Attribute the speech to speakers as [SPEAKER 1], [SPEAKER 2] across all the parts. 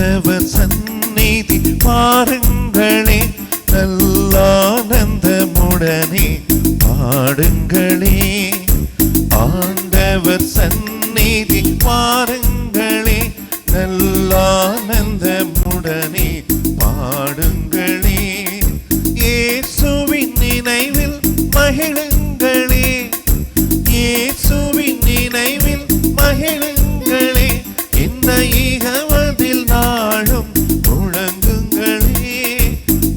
[SPEAKER 1] ஆண்டவர் சந்நிதி பாருங்களே, நல்லானந்தமுடனே பாடுங்களே. ஆண்டவர் சந்நிதி பாருங்களே, நல்லானந்தமுடனே பாடுங்களே. இயேசுவின் நினைவில் மகிழுங்களே, இயேசுவின் நினைவில் மகிழுங்களே. இந்த ஈகமதில் நாளும் முழங்குங்களே.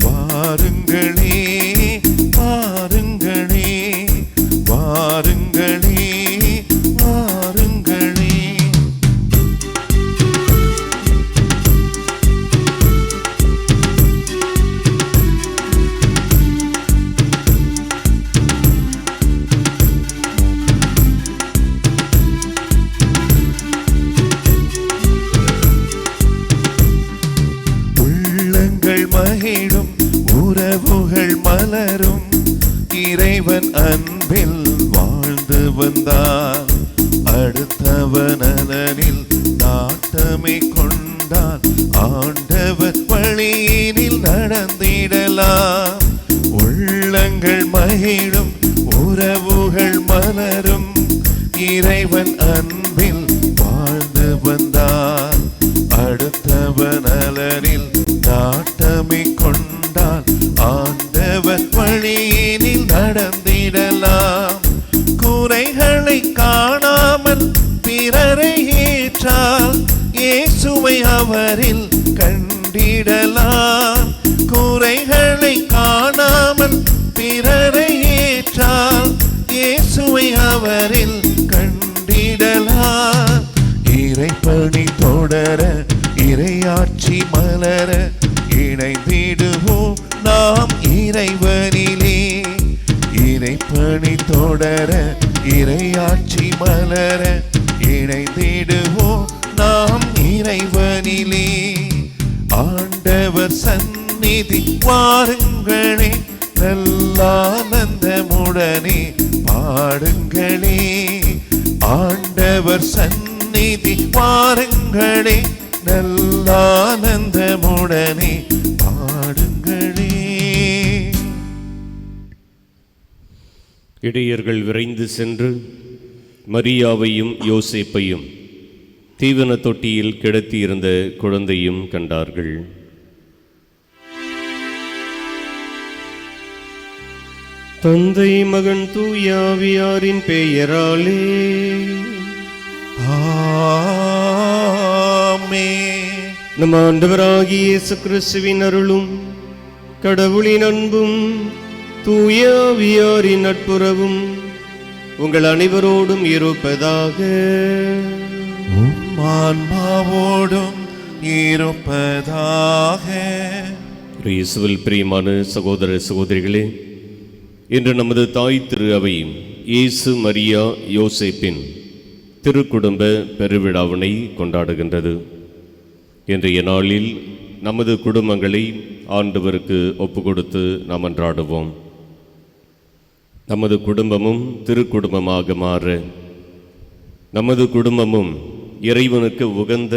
[SPEAKER 1] வாருங்களே வாருங்களே வாருங்களே வாருங்களே. உள்ளங்கள் மகிழும், உறவுகள் மலரும், இறைவன் அன்பில் வாழ்ந்து வந்தார். அடுத்தவன் நலனில் நாட்டமே கொண்டார், ஆண்டவர் வழியினில் நடந்திடலாம். உள்ளங்கள் மகிழும், உறவுகள் மலரும், இறைவன் அன்பில் வாழ்ந்து வந்தார். அடுத்தவன் நலனில் நாட்டமே கொண்டால், ஆண்டவர் வழியினில் நடந்திடலாம். குறைகளை காணாமல் பிறரை ஏற்றால், இயேசுவை அவரில் கண்டிடலாம். குறைகளை காணாமல் பிறரை ஏற்றால், இயேசுவை அவரில் கண்டிடலாம். இறைப்பணி தொடர, இறையாட்சி மலர, இணைந்திடுவோம் நாம் இறைவனிலே. இறைப்பணி தொடர, இறையாட்சி மலர, இணைந்திடுவோம் நாம் இறைவனிலே. ஆண்டவர் சந்நிதி வாருங்களே, நல்லானந்தமுடனே பாடுங்களே. ஆண்டவர் சந்நிதி வாருங்களே, நல்லானந்தமுடனே பாடுங்களே.
[SPEAKER 2] இடையர்கள் விரைந்து சென்று மரியாவையும் யோசேப்பையும் தீவன தொட்டியில் கிடத்தியிருந்த குழந்தையும் கண்டார்கள். தந்தை மகன் தூயாவியாரின் பெயராலே
[SPEAKER 1] ஆமென்.
[SPEAKER 2] நம் ஆண்டவராகிய இயேசு கிறிஸ்துவின் அருளும் கடவுளின் அன்பும் தூயாவியாரின் நட்புறவும் உங்கள் அனைவரோடும் இருப்பதாக.
[SPEAKER 1] உம் ஆன்மாவோடும் இருப்பதாக.
[SPEAKER 2] இயேசுவில் பிரியமான சகோதர சகோதரிகளே, இன்று நமது தாய் திரு அவை இயேசு மரியா யோசேப்பின் திருக்குடும்ப பெருவிழாவினை கொண்டாடுகின்றது. இன்றைய நாளில் நமது குடும்பங்களை ஆண்டவருக்கு ஒப்பு கொடுத்து நாம் அன்றாடுவோம். நமது குடும்பமும் திருக்குடும்பமாக மாற, நமது குடும்பமும் இறைவனுக்கு உகந்த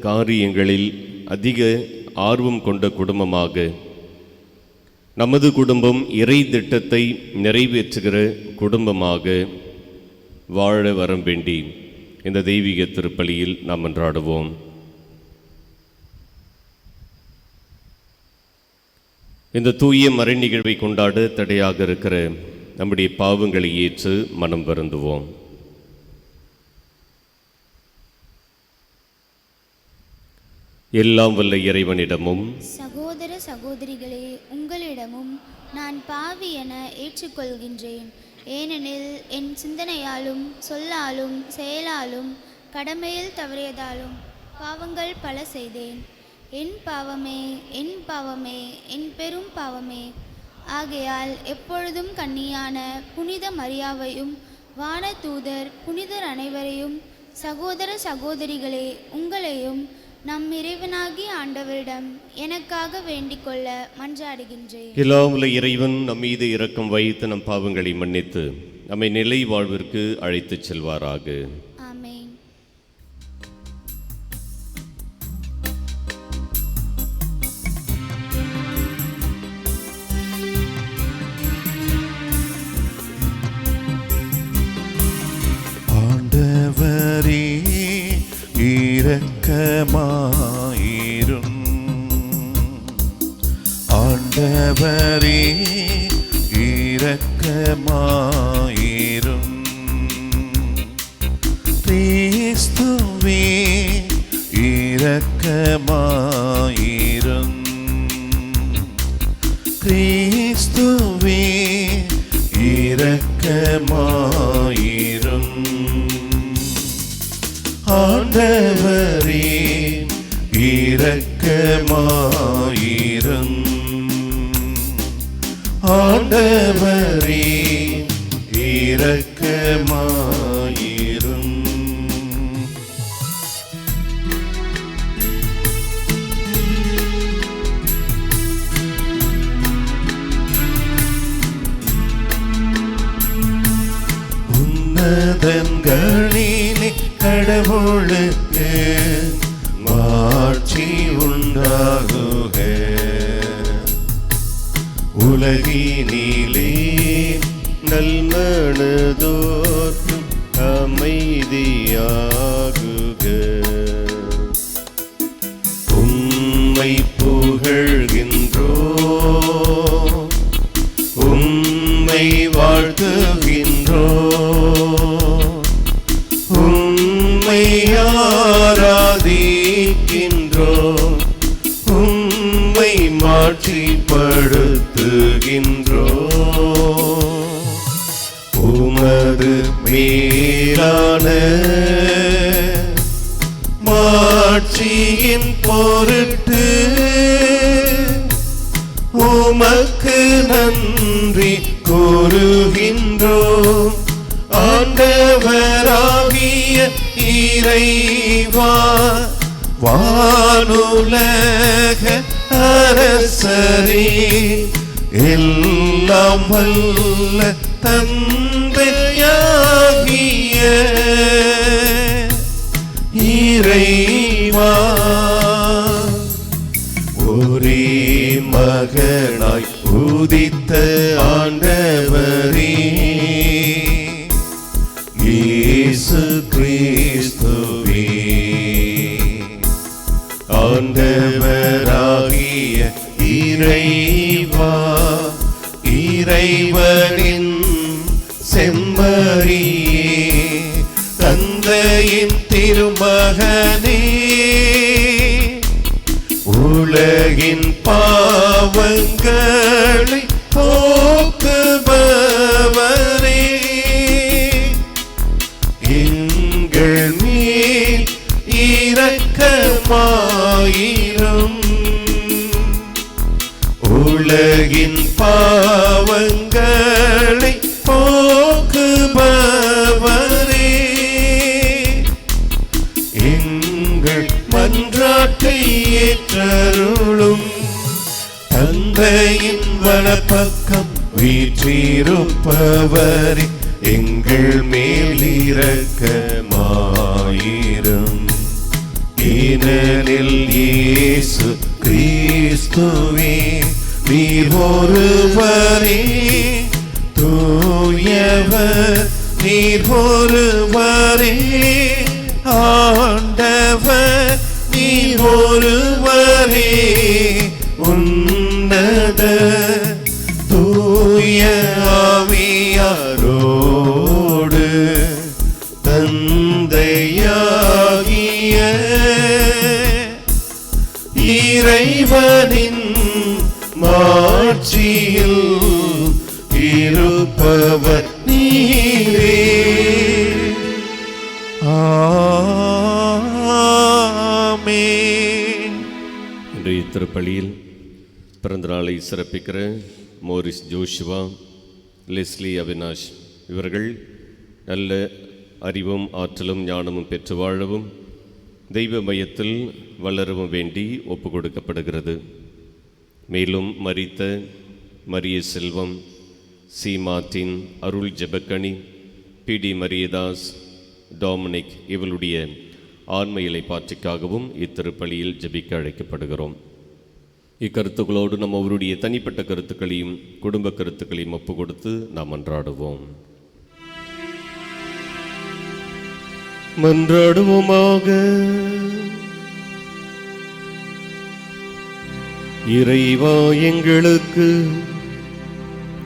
[SPEAKER 2] காரியங்களில் அதிக ஆர்வம் கொண்ட குடும்பமாக, நமது குடும்பம் இறை திட்டத்தை நிறைவேற்றுகிற குடும்பமாக வாழ வரம் வேண்டி இந்த தெய்வீக திருப்பலியில் நாம் அன்றாடுவோம். இந்த தூய மறை நிகழ்வை கொண்டாட தடையாக இருக்கிற நம்முடைய பாவங்களை ஏற்று மனம் வருந்துவோம். எல்லாம் வல்ல இறைவனிடமும்
[SPEAKER 3] சகோதர சகோதரிகளே, உங்களிடமும் நான் பாவி என ஏற்றுக்கொள்கின்றேன். ஏனெனில் என் சிந்தனையாலும் சொல்லாலும் செயலாலும் கடமையில் தவறியதாலும் பாவங்கள் பல செய்தேன். என் பாவமே, என் பாவமே, என் பெரும் பாவமே. ஆகையால் எப்பொழுதும் கன்னியான புனித மரியாவையும் வானதூதர் புனிதர் அனைவரையும், சகோதர சகோதரிகளே உங்களையும் நம் இறைவனாகி ஆண்டவரிடம் எனக்காக வேண்டிக் கொள்ள மன்றாடுகின்றேன்.
[SPEAKER 2] எல்லாம் உள்ள இறைவன் நம் மீது இரக்கம் வைத்து நம் பாவங்களை மன்னித்து நம்மை நிலை வாழ்விற்கு அழைத்துச் செல்வாராக.
[SPEAKER 3] ஆமென்.
[SPEAKER 1] இரக்கமாயிரும். ஆண்டவரே இரக்கமாயிரும். கிறிஸ்துவே இரக்கமாயிரும். கிறிஸ்துவே இரக்கமாயிரும். ஆண்டவரே இரக்கமாயிரும். ஆண்டவரே இரக்கமாயிரும். உன்னதங்களிலே கடவுளுக்கு மாட்சி உண்டாகுக. உலகினிலே
[SPEAKER 2] நல்மனதோர்க்கு அமைதியாகுக.
[SPEAKER 1] உம்மை புகழ்கின்றோம், உம்மை வாழ்த்துகின்றோம், உம்மை ஆராதிக்கின்றோம், உம்மை மாட்சிப்படுத்துகின்றோம். உமது மேலான மாட்சியின் பொருட்டு உமக்கு நன்றி கூறுகின்றோம். ஆண்டவராகிய இறைவா, வானுலக அரசரே, எல்லாம் வல்ல தந்தையாகிய இறைவா, ஒரே மகனாய் உதித்த ஆண்டவரே இயேசு கிறிஸ்துவே, ஆண்டவராகிய இறைவா, இறைவனின் செம்மறியே, தந்தையின் திருமகனே, உலகின் பாவங்களை போக்குபவரே, எங்கள் மேல் இரக்கமாயிரும். உலகின் பாவங்களை போக்குபவரே, எங்கள் மன்றாட்டை ஏற்றருளும். தந்தையின் வலப்பக்கம் வீற்றிருப்பவரே, எங்கள் மேல் இரக்கமாயிரும். ஏனெனில் இயேசு கிறிஸ்துவே நீர் ஒருவரே தூயவர், நீர் ஒருவரே ஆண்டவர், நீர் ஒருவரே உன்னத தூய ஆவியாரோடு தந்தையாகிய இறைவனின் மாட்சியில் இருப்பவர் நீரே. ஆமென்.
[SPEAKER 2] இன்றைய திருப்பலியில் பிறந்த நாளை சிறப்பிக்கிற மோரிஸ் ஜோஷுவா, லெஸ்லி அவினாஷ் இவர்கள் நல்ல அறிவும் ஆற்றலும் ஞானமும் பெற்று வாழவும் தெய்வ மையத்தில் வளரவும் வேண்டி ஒப்பு கொடுக்கப்படுகிறது. மேலும் மரித்த மரிய செல்வம், சி மார்ட்டின், அருள் ஜெபக்கணி, பிடி மரியதாஸ், டாமினிக் இவளுடைய ஆன்ம இலைப்பாற்றிக்காகவும் இத்திருப்பலியில் ஜெபிக்க அழைக்கப்படுகிறோம். இக்கருத்துக்களோடு நம்ம அவருடைய தனிப்பட்ட கருத்துக்களையும் குடும்ப கருத்துக்களையும் ஒப்பு கொடுத்து நாம் அன்றாடுவோம். மன்றாடுவோமாக. இறைவா, எங்களுக்கு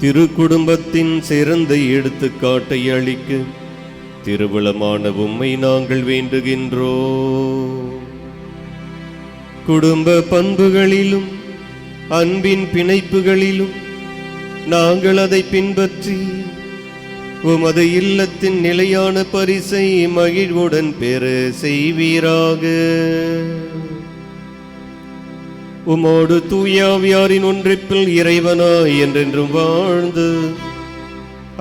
[SPEAKER 2] திருக்குடும்பத்தின் சிறந்த எடுத்துக்காட்டை அளிக்க திருவுளமான உம்மை நாங்கள் வேண்டுகின்றோம். குடும்ப பண்புகளிலும் அன்பின் பிணைப்புகளிலும் நாங்கள் அதை பின்பற்றி உமது இல்லத்தின் நிலையான பரிசை மகிழ்வுடன் பெற செய்வீராக. உமோடு தூயாவியாரின் ஒன்றிப்பில் இறைவனாய் என்றென்றும் வாழ்ந்து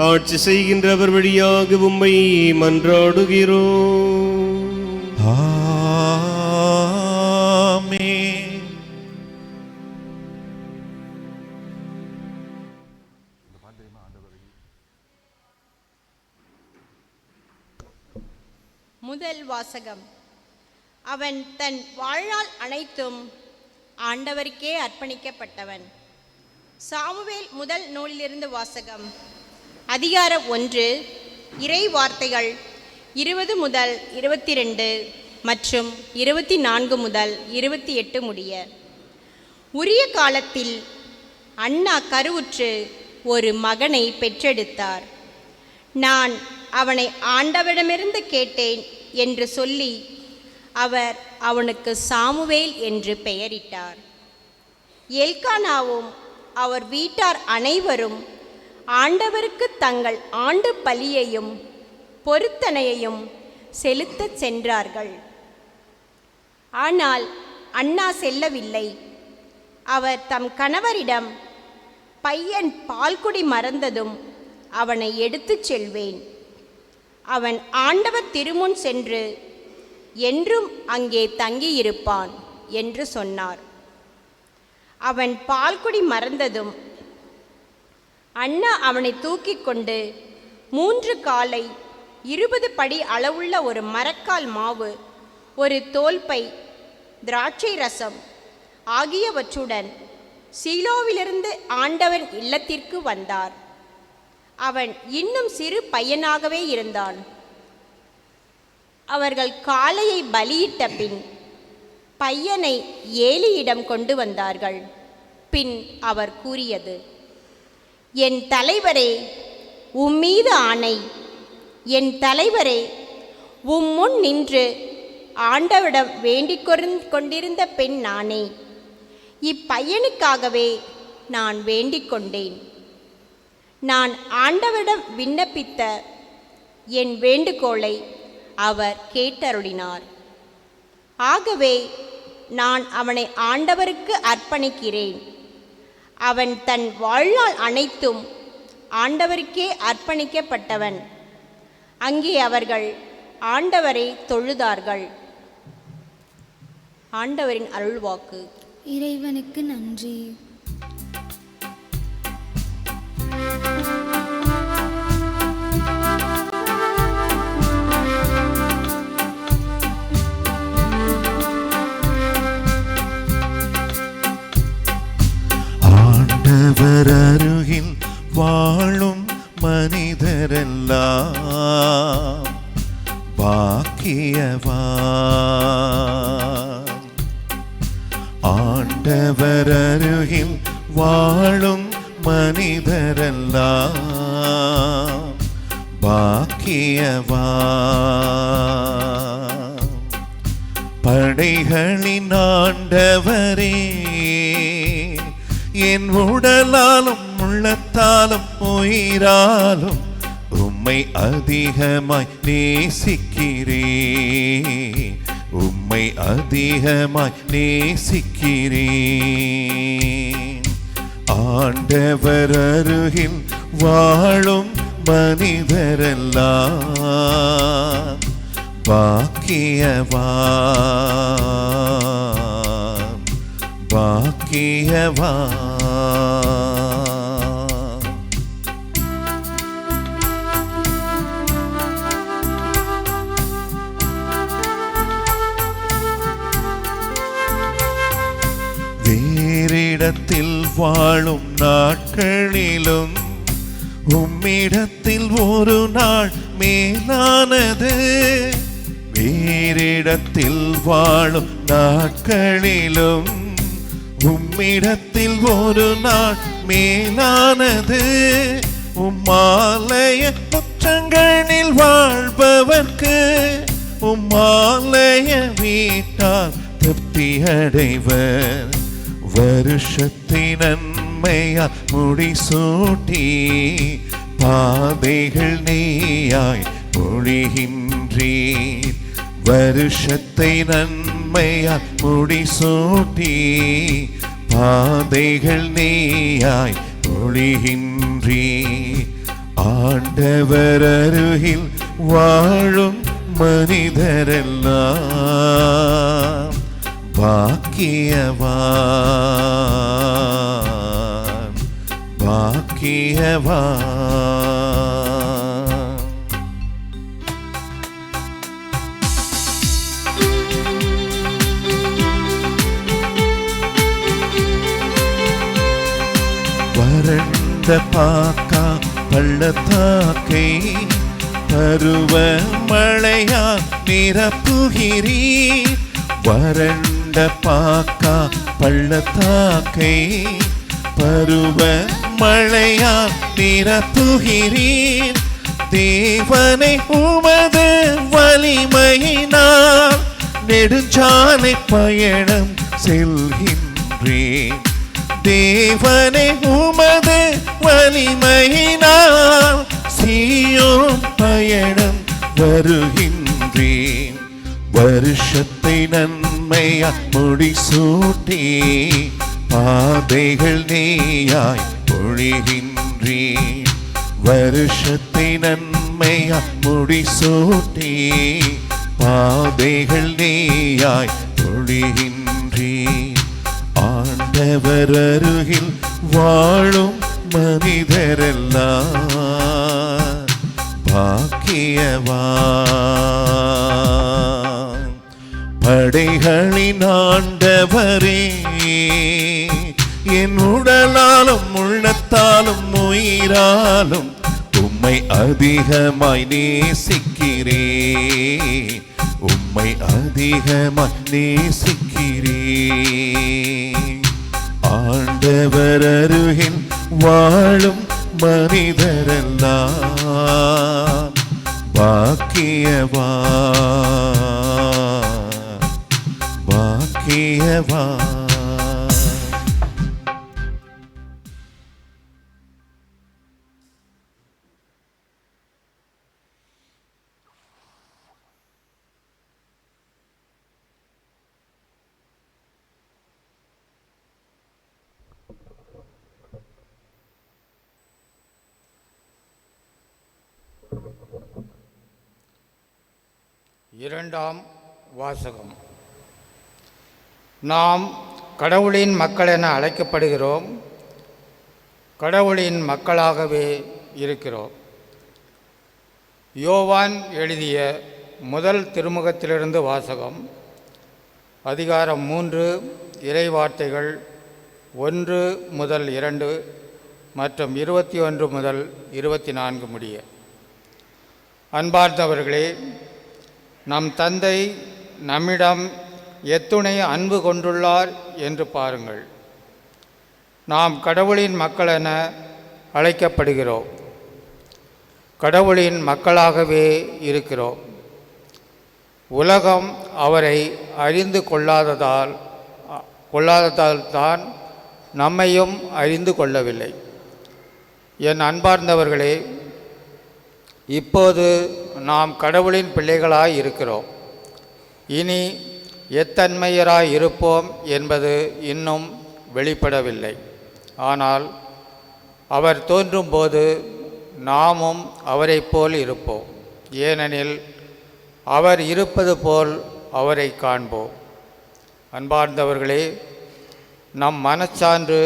[SPEAKER 2] ஆட்சி செய்கின்றவர் வழியாக உம்மை மன்றாடுகிறோம்.
[SPEAKER 1] ஆமென்.
[SPEAKER 4] முதல் வாசகம். அவன் தன் வாழ்நாள் அனைத்தும் ஆண்டவருக்கே அர்ப்பணிக்கப்பட்டவன். சாமுவேல் முதல் நூலிலிருந்து வாசகம். அதிகாரம் 1, இறை வார்த்தைகள் 20 முதல் 22 மற்றும் 24 முதல் 28 முடிய. உரிய காலத்தில் அன்னா கருவுற்று ஒரு மகனை பெற்றெடுத்தார். நான் அவனை ஆண்டவரிடமிருந்து கேட்டேன் என்று சொல்லி அவர் அவனுக்கு சாமுவேல் என்று பெயரிட்டார். எல்கானாவும் அவர் வீட்டார் அனைவரும் ஆண்டவருக்கு தங்கள் ஆண்டு பலியையும் பொருத்தனையையும் செலுத்தச் சென்றார்கள். ஆனால் அன்னா செல்லவில்லை. அவர் தம் கணவரிடம், பையன் பால்குடி மறந்ததும் அவனை எடுத்துச் செல்வேன். அவன் ஆண்டவர் திருமுன் சென்று என்றும் அங்கே தங்கியிருப்பான் என்று சொன்னார். அவன் பால்குடி மறந்ததும் அன்னா அவனை தூக்கி கொண்டு 3 காலை 20 படி அளவுள்ள ஒரு மரக்கால் மாவு, ஒரு தோல்பை, திராட்சை ரசம் ஆகியவற்றுடன் சீலோவிலிருந்து ஆண்டவன் இல்லத்திற்கு வந்தார். அவன் இன்னும் சிறு பையனாகவே இருந்தான். அவர்கள் காளையை பலியிட்ட பின் பையனை ஏலியிடம் கொண்டு வந்தார்கள். பின் அவர் கூறியது, என் தலைவரே, உம்மீது ஆணை, என் தலைவரே, உம்முன் நின்று ஆண்டவரிடம் வேண்டிக் கொண்டிருந்த பெண் நானே. இப்பையனுக்காகவே நான் வேண்டிக் கொண்டேன். நான் ஆண்டவரிடம் விண்ணப்பித்த என் வேண்டுகோளை அவர் கேட்டருளினார். ஆகவே நான் அவனை ஆண்டவருக்கு அர்ப்பணிக்கிறேன். அவன் தன் வாழ்நாள் அனைத்தும் ஆண்டவருக்கே அர்ப்பணிக்கப்பட்டவன். அங்கே அவர்கள் ஆண்டவரை தொழுதார்கள். ஆண்டவரின் அருள்வாக்கு.
[SPEAKER 3] இறைவனுக்கு நன்றி.
[SPEAKER 1] ஆண்டவர் அருகில் வாழும் மனிதரெல்லாம் பாக்கியவான். ஆண்டவர் அருகில் வாழும் மனிதரெல்லாம் பாக்கியவான். படைகளின் ஆண்டவரே, என் உடலாலும் உள்ளத்தாலும் உயிராலும் உம்மை அதிகமாய் நேசிக்கிறேன். உம்மை அதிகமாய் நேசிக்கிறேன். ஆண்டவர் அருகில் வாழும் மனிதரெல்லாம் பாக்கியவான், பாக்கியவான். வேறிடத்தில் வாழும் நாட்களிலும் உம்மிடத்தில் ஒரு நாள் மேலானது. உம்மிடத்தில் வாழும் நாட்களிலும் உம்மிடத்தில் ஒரு நாள் மேலானது. உம்மாலய முற்றங்களில் வாழ்பவர்க்கு உம்மாலய வீட்டார் திருப்தி அடைவர். வருஷத்தின் நன்மையா முடிசூட்டி பாதைகள் நீயாய் பொழிகின்றீர். வருஷத்தை நன்மையா முடிசூட்டி பாதைகள் நீயாய் பொழிகின்றீர். ஆண்டவர் அருகில் வாழும் மனிதரெல்லாம் பாக்கியவான் பாக்கியவான். வறண்ட பாக்கா பள்ளத்தாக்கை பருவ மழையா நிரப்புகிறீர். வறண்ட பாக்கா பள்ளத்தாக்கை பருவ மழையா நிரப்புகிறீர். தேவனை உமது வலிமையினால் நெடுஞ்சாலை பயணம் செல்கின்றேன். தேவனை உமது வலிமையினால் சீயோன் பயணம் வருகின்றேன். வருஷத்தை நன்மையா முடிசூட்டி பாதைகள் நீயாய் பொழிகின்றேன். வருஷத்தை நன்மையா முடிசூட்டி பாதைகள் நீயாய் பொழிகின்றேன். ஆண்டவர் அருகில் வாழும் மனிதரெல்லாம் பாக்கியவான். படைகளின் ஆண்டவரே, என் உடலாலும் உள்ளத்தாலும் உயிராலும் உம்மை அதிகமாய் நேசிக்கிறேன். உம்மை அதிகமாய் நேசிக்கிறேன். ஆண்டவர் அருகில் வாழும் மனிதரெல்லாம் பாக்கியவான் பாக்கியவான்.
[SPEAKER 5] இரண்டாம் வாசகம். நாம் கடவுளின் மக்கள் என அழைக்கப்படுகிறோம். கடவுளின் மக்களாகவே இருக்கிறோம். யோவான் எழுதிய முதல் திருமுகத்திலிருந்து வாசகம். அதிகாரம் 3, இறைவார்த்தைகள் 1 முதல் 2 மற்றும் 21 முதல் 24 முடிய. அன்பார்ந்தவர்களே, நம் தந்தை நம்மிடம் எத்துணை அன்பு கொண்டுள்ளார் என்று பாருங்கள். நாம் கடவுளின் மக்கள் என அழைக்கப்படுகிறோம். கடவுளின் மக்களாகவே இருக்கிறோம். உலகம் அவரை அறிந்து கொள்ளாததால் தான் நம்மையும் அறிந்து கொள்ளவில்லை. என் அன்பார்ந்தவர்களே, இப்போது நாம் கடவுளின் பிள்ளைகளாய் இருக்கிறோம். இனி எத்தன்மையராய் இருப்போம் என்பது இன்னும் வெளிப்படவில்லை. ஆனால் அவர் தோன்றும்போது நாமும் அவரை போல் இருப்போம். ஏனெனில் அவர் இருப்பது போல் அவரை காண்போம். அன்பார்ந்தவர்களே, நம் மனச்சான்று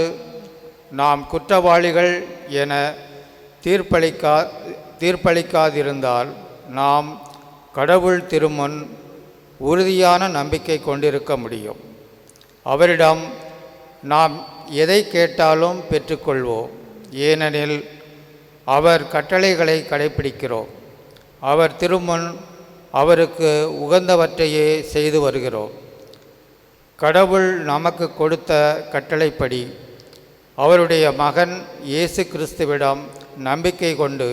[SPEAKER 5] நாம் குற்றவாளிகள் என தீர்ப்பளிக்காதிருந்தால் நாம் கடவுள் திருமுன் உறுதியான நம்பிக்கை கொண்டிருக்க முடியும். அவரிடம் நாம் எதை கேட்டாலும் பெற்றுக்கொள்வோம். ஏனெனில் அவர் கட்டளைகளை கடைப்பிடிக்கிறோம். அவர் திருமுன் அவருக்கு உகந்தவற்றையே செய்து வருகிறோம். கடவுள் நமக்கு கொடுத்த கட்டளைப்படி அவருடைய மகன் இயேசு கிறிஸ்துவிடம் நம்பிக்கை கொண்டு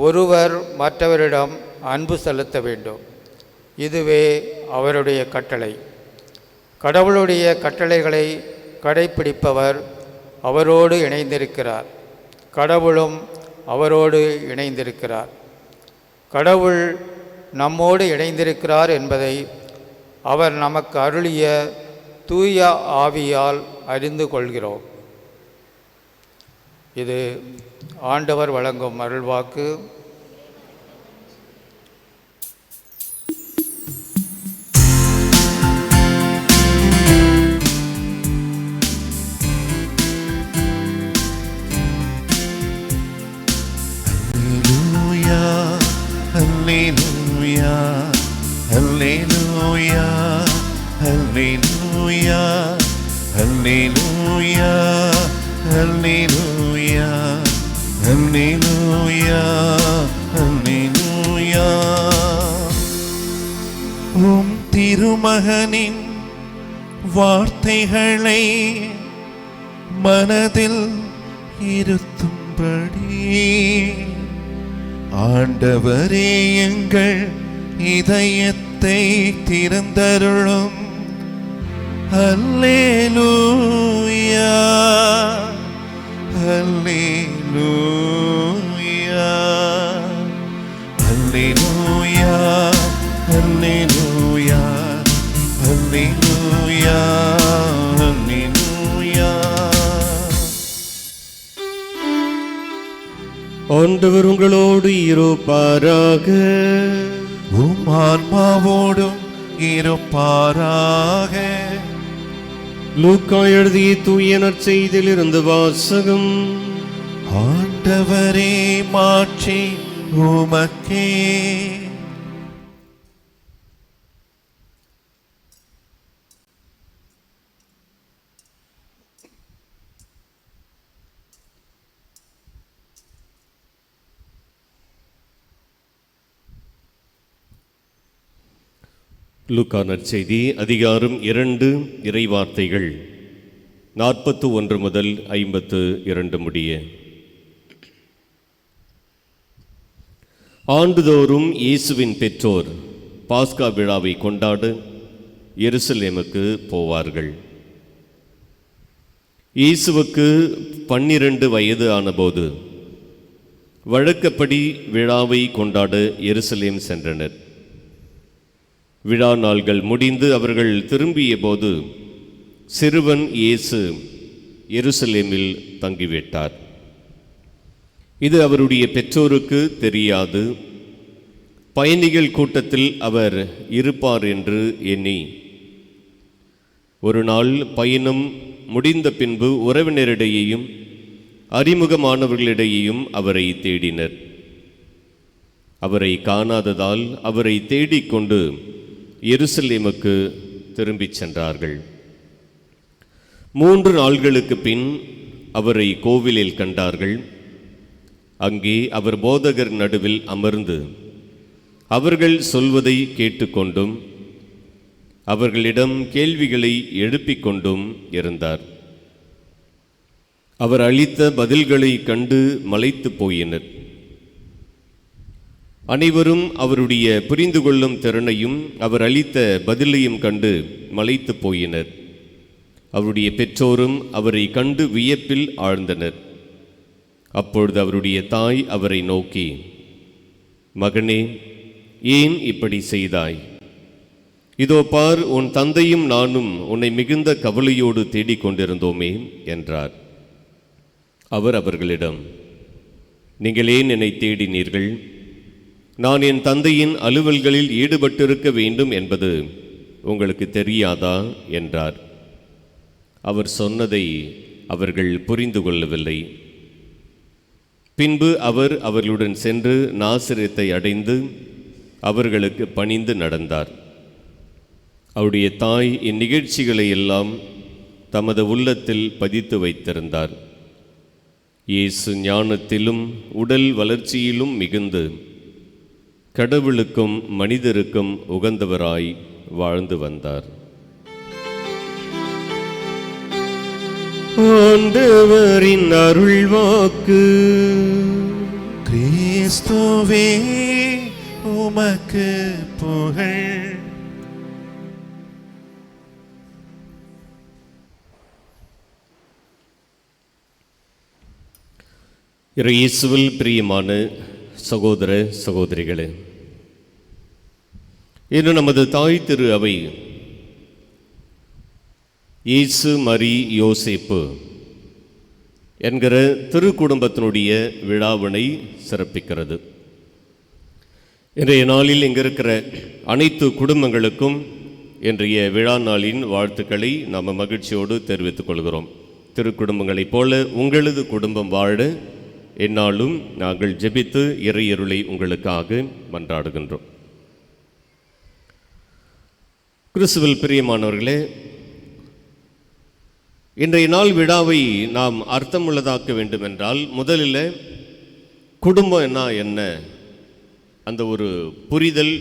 [SPEAKER 5] ஒருவர் மற்றவரிடம் அன்பு செலுத்த வேண்டும். இதுவே அவருடைய கட்டளை. கடவுளுடைய கட்டளைகளை கடைப்பிடிப்பவர் அவரோடு இணைந்திருக்கிறார். கடவுளும் அவரோடு இணைந்திருக்கிறார். கடவுள் நம்மோடு இணைந்திருக்கிறார் என்பதை அவர் நமக்கு அருளிய தூய ஆவியால் அறிந்து கொள்கிறோம். இது ஆண்டவர் வழங்கும் அருள்வாக்கு.
[SPEAKER 1] Hallelujah, hallelujah, hallelujah, hallelujah, hallelujah, hallelujah, hallelujah. திருமகனின் வார்த்தைகளை மனதில் இருத்தும்படி ஆண்டவரே எங்கள் இதயத்தை திறந்தருளும். அல்லேலூயா, அல்லேலூயா, அல்லேலூயா, அல்லேலூயா, அல்லேலூயா, அல்லேலூயா.
[SPEAKER 2] ஆண்டவர் உங்களோடு இருப்பாராக.
[SPEAKER 1] உம் ஆன்மாவோடும் இருப்பாராக.
[SPEAKER 2] லூக்கா எழுதிய தூய நற்செய்தியிலிருந்து வாசகம்.
[SPEAKER 1] ஆண்டவரே மாட்சி உமக்கே.
[SPEAKER 2] லூக்கா நற்செய்தி அதிகாரம் 2 இறைவார்த்தைகள் 41 முதல் 52 முடிய. ஆண்டுதோறும் இயேசுவின் பெற்றோர் பாஸ்கா விழாவை கொண்டாட எருசலேமுக்கு போவார்கள். இயேசுவுக்கு 12 வயது ஆனபோது வழக்கப்படி விழாவை கொண்டாட எருசலேம் சென்றனர். விழா நாள்கள் முடிந்து அவர்கள் திரும்பிய போது சிறுவன் இயேசு எருசலேமில் தங்கிவிட்டார். இது அவருடைய பெற்றோருக்கு தெரியாது. பயணிகள் கூட்டத்தில் அவர் இருப்பார் என்று எண்ணி ஒரு நாள் பயணம் முடிந்த பின்பு உறவினரிடையேயும் அறிமுகமானவர்களிடையேயும் அவரை தேடினர். அவரை காணாததால் அவரை தேடிக்கொண்டு எருசலேமுக்கு திரும்பிச் சென்றார்கள். 3 நாள்களுக்கு பின் அவரை கோவிலில் கண்டார்கள். அங்கே அவர் போதகர் நடுவில் அமர்ந்து அவர்கள் சொல்வதை கேட்டுக்கொண்டும் அவர்களிடம் கேள்விகளை எழுப்பிக் கொண்டும் இருந்தார். அவர் அளித்த பதில்களை கண்டு மலைத்து போயினர். அனைவரும் அவருடைய புரிந்து கொள்ளும் திறனையும் அவர் அளித்த பதிலையும் கண்டு மலைத்து போயினர். அவருடைய பெற்றோரும் அவரை கண்டு வியப்பில் ஆழ்ந்தனர். அப்பொழுது அவருடைய தாய் அவரை நோக்கி, மகனே, ஏன் இப்படி செய்தாய்? இதோ பார், உன் தந்தையும் நானும் உன்னை மிகுந்த கவலையோடு தேடிக்கொண்டிருந்தோமே என்றார். அவர் அவர்களிடம், நீங்கள் ஏன் என்னை தேடினீர்கள்? நான் என் தந்தையின் அலுவல்களில் ஈடுபட்டிருக்க வேண்டும் என்பது உங்களுக்கு தெரியாதா என்றார். அவர் சொன்னதை அவர்கள் புரிந்து கொள்ளவில்லை. பின்பு அவர் அவர்களுடன் சென்று நாசரேத்தை அடைந்து அவர்களுக்கு பணிந்து நடந்தார். அவருடைய தாய் இந்நிகழ்ச்சிகளை எல்லாம் தமது உள்ளத்தில் பதித்து வைத்திருந்தார். இயேசு ஞானத்திலும் உடல் வளர்ச்சியிலும் மிகுந்து கடவுளுக்கும் மனிதருக்கும் உகந்தவராய் வாழ்ந்து வந்தார். ஆண்டவரின் அருள்வாக்கு.
[SPEAKER 1] கிறிஸ்துவே உமக்கு புகழ்.
[SPEAKER 2] இயேசுவில் பிரியமான சகோதர சகோதரிகளே, இன்று நமது தாய் திரு அவை இயேசு மரி யோசேப்பு என்கிற திருக்குடும்பத்தினுடைய விழாவினை சிறப்பிக்கிறது. இன்றைய நாளில் இங்கே இருக்கிற அனைத்து குடும்பங்களுக்கும் இன்றைய விழா நாளின் வாழ்த்துக்களை நாம் மகிழ்ச்சியோடு தெரிவித்துக் கொள்கிறோம். திருக்குடும்பங்களைப் போல உங்களது குடும்பம் வாழ என்னாலும் நாங்கள் ஜெபித்து இறையருளை உங்களுக்காக மன்றாடுகின்றோம். கிறிஸ்துவில் பிரியமானவர்களே, இன்றைய நாள் விழாவை நாம் அர்த்தமுள்ளதாக்க வேண்டுமென்றால் முதலில் குடும்பம் என்ன அந்த ஒரு புரிதல்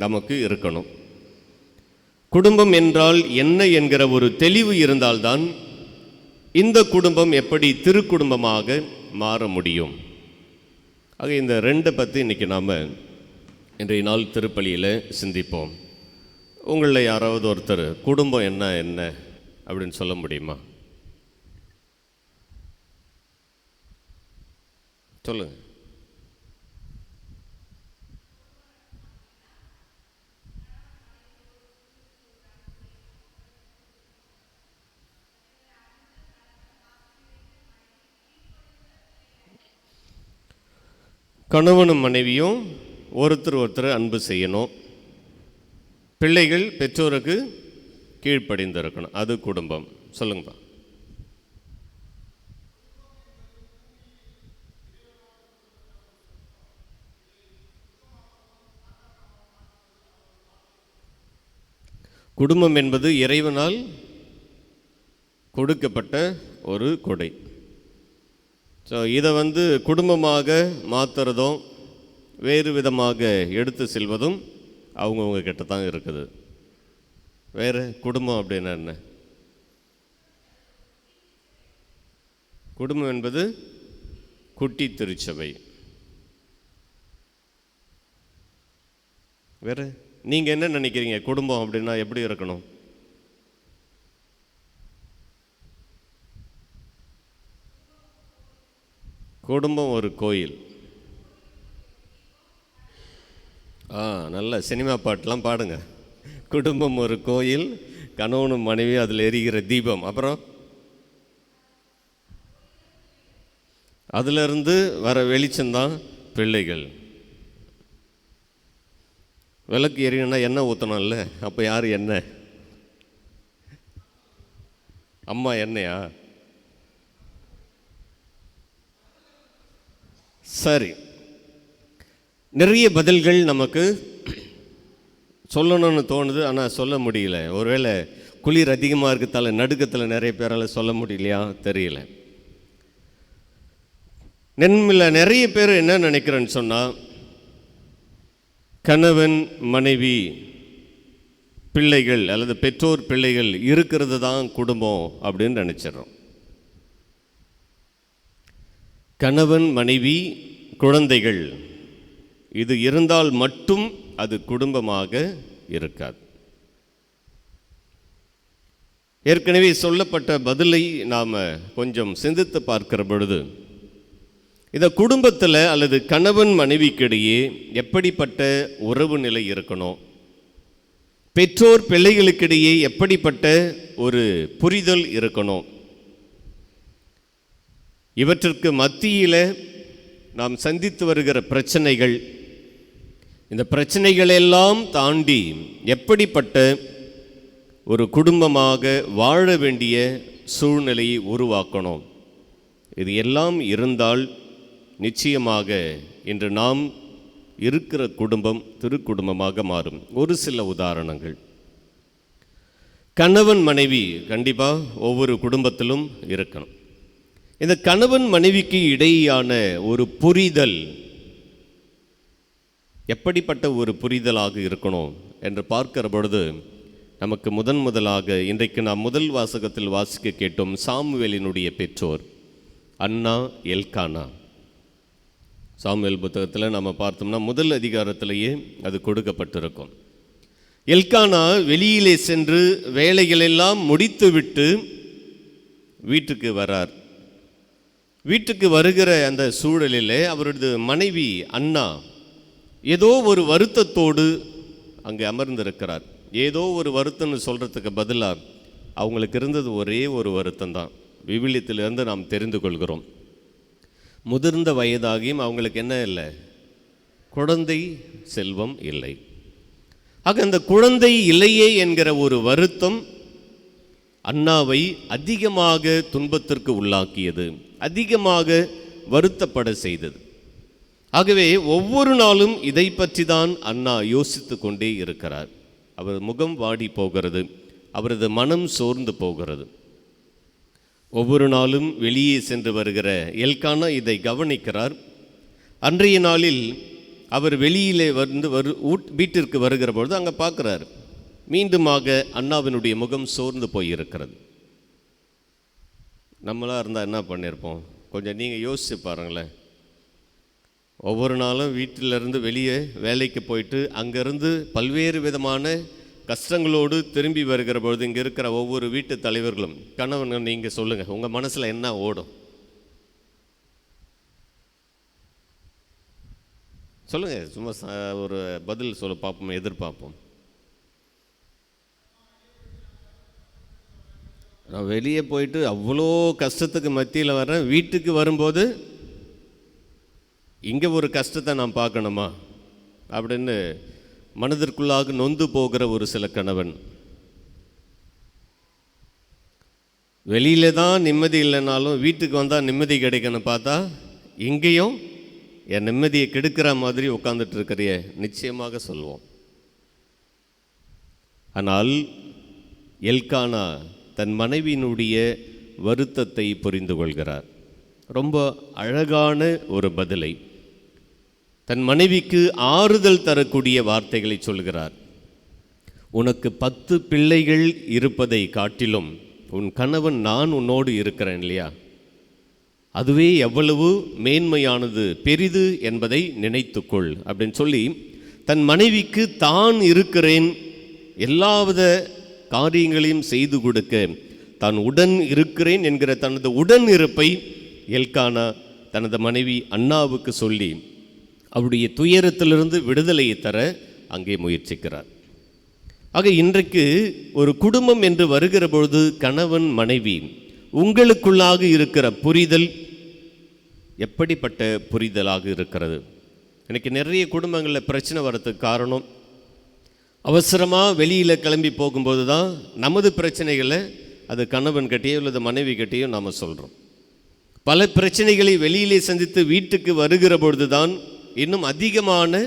[SPEAKER 2] நமக்கு இருக்கணும். குடும்பம் என்றால் என்ன என்கிற ஒரு தெளிவு இருந்தால்தான் இந்த குடும்பம் எப்படி திருக்குடும்பமாக மாற முடியும். ஆக இந்த ரெண்டை பற்றி இன்றைக்கி நாம் இன்றைய நாள் திருப்பலியில் சிந்திப்போம். உங்களில் யாராவது ஒருத்தர் குடும்பம் என்ன அப்படின்னு சொல்ல முடியுமா? சொல்லுங்க. கணவனும் மனைவியும் ஒருத்தர் அன்பு செய்யணும். பிள்ளைகள் பெற்றோருக்கு கீழ்ப்படிந்திருக்கணும். அது குடும்பம். சொல்லுங்கப்பா. குடும்பம் என்பது இறைவனால் கொடுக்கப்பட்ட ஒரு கொடை. ஸோ இதை குடும்பமாக மாற்றுறதும் வேறு விதமாக எடுத்து செல்வதும் அவங்கவுங்க கிட்ட தான் இருக்குது. வேறு குடும்பம் அப்படின்னா என்ன? குடும்பம் என்பது குட்டி திருச்சபை. வேறு நீங்கள் என்ன நினைக்கிறீங்க? குடும்பம் அப்படின்னா எப்படி இருக்கணும்? குடும்பம் ஒரு கோயில். நல்ல சினிமா பாட்டெலாம் பாடுங்க. குடும்பம் ஒரு கோயில், கணவனும் மனைவி அதில் எரிகிற தீபம், அப்புறம் அதிலிருந்து வர வெளிச்சம்தான் பிள்ளைகள். விளக்கு எரியணும்னா எண்ணெய் ஊற்றணும்ல, அப்போ யார் எண்ணெய்? அம்மா எண்ணெயா? சரி, நிறைய பதில்கள் நமக்கு சொல்லணும்னு தோணுது, ஆனால் சொல்ல முடியல. ஒருவேளை குளிர் அதிகமாக இருக்கிறதால நடுக்கத்தில் நிறைய பேரால் சொல்ல முடியலையா தெரியல. நிறைய பேர் என்ன நினைக்கிறேன்னு சொன்னால், கணவன் மனைவி பிள்ளைகள் அல்லது பெற்றோர் பிள்ளைகள் இருக்கிறது தான் குடும்பம் அப்படின்னு நினச்சிடறோம். கணவன் மனைவி குழந்தைகள் இது இருந்தால் மட்டும் அது குடும்பமாக இருக்காது. ஏற்கனவே சொல்லப்பட்ட பதிலை நாம் கொஞ்சம் சிந்தித்து பார்க்கிற பொழுது, இந்த குடும்பத்தில் அல்லது கணவன் மனைவிக்கிடையே எப்படிப்பட்ட உறவு நிலை இருக்கணும், பெற்றோர் பிள்ளைகளுக்கிடையே எப்படிப்பட்ட ஒரு புரிதல் இருக்கணும், இவற்றிற்கு மத்தியில் நாம் சந்தித்து வருகிற பிரச்சனைகள், இந்த பிரச்சனைகளெல்லாம் தாண்டி எப்படிப்பட்ட ஒரு குடும்பமாக வாழ வேண்டிய சூழ்நிலையை உருவாக்கணும், இது எல்லாம் இருந்தால் நிச்சயமாக இன்று நாம் இருக்கிற குடும்பம் திருக்குடும்பமாக மாறும். ஒரு சில உதாரணங்கள். கணவன் மனைவி கண்டிப்பாக ஒவ்வொரு குடும்பத்திலும் இருக்கணும். இந்த கணவன் மனைவிக்கு இடையேயான ஒரு புரிதல் எப்படிப்பட்ட ஒரு புரிதலாக இருக்கணும் என்று பார்க்கிற பொழுது நமக்கு முதலாக இன்றைக்கு நாம் முதல் வாசகத்தில் வாசிக்க கேட்டோம். சாமுவேலினுடைய பெற்றோர் அன்னா, எல்கானா. சாமுவேல் புத்தகத்தில் நம்ம பார்த்தோம்னா முதல் அதிகாரத்திலேயே அது கொடுக்கப்பட்டிருக்கும். எல்கானா வெளியிலே சென்று வேலைகளெல்லாம் முடித்துவிட்டு வீட்டுக்கு வரார். வீட்டுக்கு வருகிற அந்த சூழலில் அவரது மனைவி அன்னா ஏதோ ஒரு வருத்தத்தோடு அங்கே அமர்ந்திருக்கிறார். ஏதோ ஒரு வருத்தம்னு சொல்கிறதுக்கு பதிலாக அவங்களுக்கு இருந்தது ஒரே ஒரு வருத்தம் தான். விவிலியத்திலிருந்து நாம் தெரிந்து கொள்கிறோம். முதிர்ந்த வயதாகியும் அவங்களுக்கு என்ன இல்லை? குழந்தை செல்வம் இல்லை. ஆக அந்த குழந்தை இல்லையே என்கிற ஒரு வருத்தம் அன்னாவை அதிகமாக துன்பத்திற்கு உள்ளாக்கியது, அதிகமாக வருத்தப்பட செய்தது. ஆகவே ஒவ்வொரு நாளும் இதை பற்றி தான் அன்னா யோசித்து கொண்டே இருக்கிறார். அவர் முகம் வாடி போகிறது, அவரது மனம் சோர்ந்து போகிறது. ஒவ்வொரு நாளும் வெளியே சென்று வருகிற எல்கானா இதை கவனிக்கிறார். அன்றைய நாளில் அவர் வெளியிலே வீட்டிற்கு வருகிற பொழுது அங்கே பார்க்குறார், மீண்டுமாக அண்ணாவினுடைய முகம் சோர்ந்து போயிருக்கிறது. நம்மளாக இருந்தால் என்ன பண்ணியிருப்போம்? கொஞ்சம் நீங்கள் யோசிச்சு பாருங்களேன். ஒவ்வொரு நாளும் வீட்டிலிருந்து வெளியே வேலைக்கு போயிட்டு அங்கேருந்து பல்வேறு விதமான கஷ்டங்களோடு திரும்பி வருகிற பொழுது இங்கே இருக்கிற ஒவ்வொரு வீட்டு தலைவர்களும், கணவன் நீங்கள் சொல்லுங்கள், உங்கள் மனசில் என்ன ஓடும்? சொல்லுங்கள், சும்மா ஒரு பதில் சொல்ல பார்ப்போம், எதிர்பார்ப்போம். நான் வெளியே போயிட்டு அவ்வளோ கஷ்டத்துக்கு மத்தியில் வர்றேன், வீட்டுக்கு வரும்போது இங்கே ஒரு கஷ்டத்தை நான் பார்க்கணுமா அப்படின்னு மனதிற்குள்ளாக நொந்து போகிற ஒரு சில கணவன். வெளியில தான் நிம்மதி இல்லைனாலும் வீட்டுக்கு வந்தால் நிம்மதி கிடைக்கணும் பார்த்தா இங்கேயும் என் நிம்மதியை கெடுக்கிற மாதிரி உட்கார்ந்துட்டு இருக்கிறிய நிச்சயமாக சொல்வோம். ஆனால் எல்கானா தன் மனைவியினுடைய வருத்தத்தை புரிந்து கொள்கிறார். ரொம்ப அழகான ஒரு பதிலை, தன் மனைவிக்கு ஆறுதல் தரக்கூடிய வார்த்தைகளை சொல்கிறார். உனக்கு 10 பிள்ளைகள் இருப்பதை காட்டிலும் உன் கணவன் நான் உன்னோடு இருக்கிறேன் இல்லையா, அதுவே எவ்வளவு மேன்மையானது, பெரிது என்பதை நினைத்துக்கொள் அப்படின்னு சொல்லி தன் மனைவிக்கு தான் இருக்கிறேன், எல்லாவித காரியங்களையும் செய்து கொடுக்க தான் உடன் இருக்கிறேன் என்கிற தனது உடன் இருப்பை எல்கானா தனது மனைவி அன்னாவுக்கு சொல்லி அவருடைய துயரத்திலிருந்து விடுதலையை தர அங்கே முயற்சிக்கிறார். ஆக இன்றைக்கு ஒரு குடும்பம் என்று வருகிற பொழுது கணவன் மனைவி உங்களுக்குள்ளாக இருக்கிற புரிதல் எப்படிப்பட்ட புரிதலாக இருக்கிறது? எனக்கு நிறைய குடும்பங்களில் பிரச்சனை வர்றதுக்கு காரணம், அவசரமாக வெளியில் கிளம்பி போகும்போது தான் நமது பிரச்சனைகளை அது கணவன் கிட்டேயோ அல்லது மனைவி கிட்டேயோ நாம் சொல்கிறோம். பல பிரச்சனைகளை வெளியிலே சந்தித்து வீட்டுக்கு வருகிற பொழுது தான் இன்னும் அதிகமான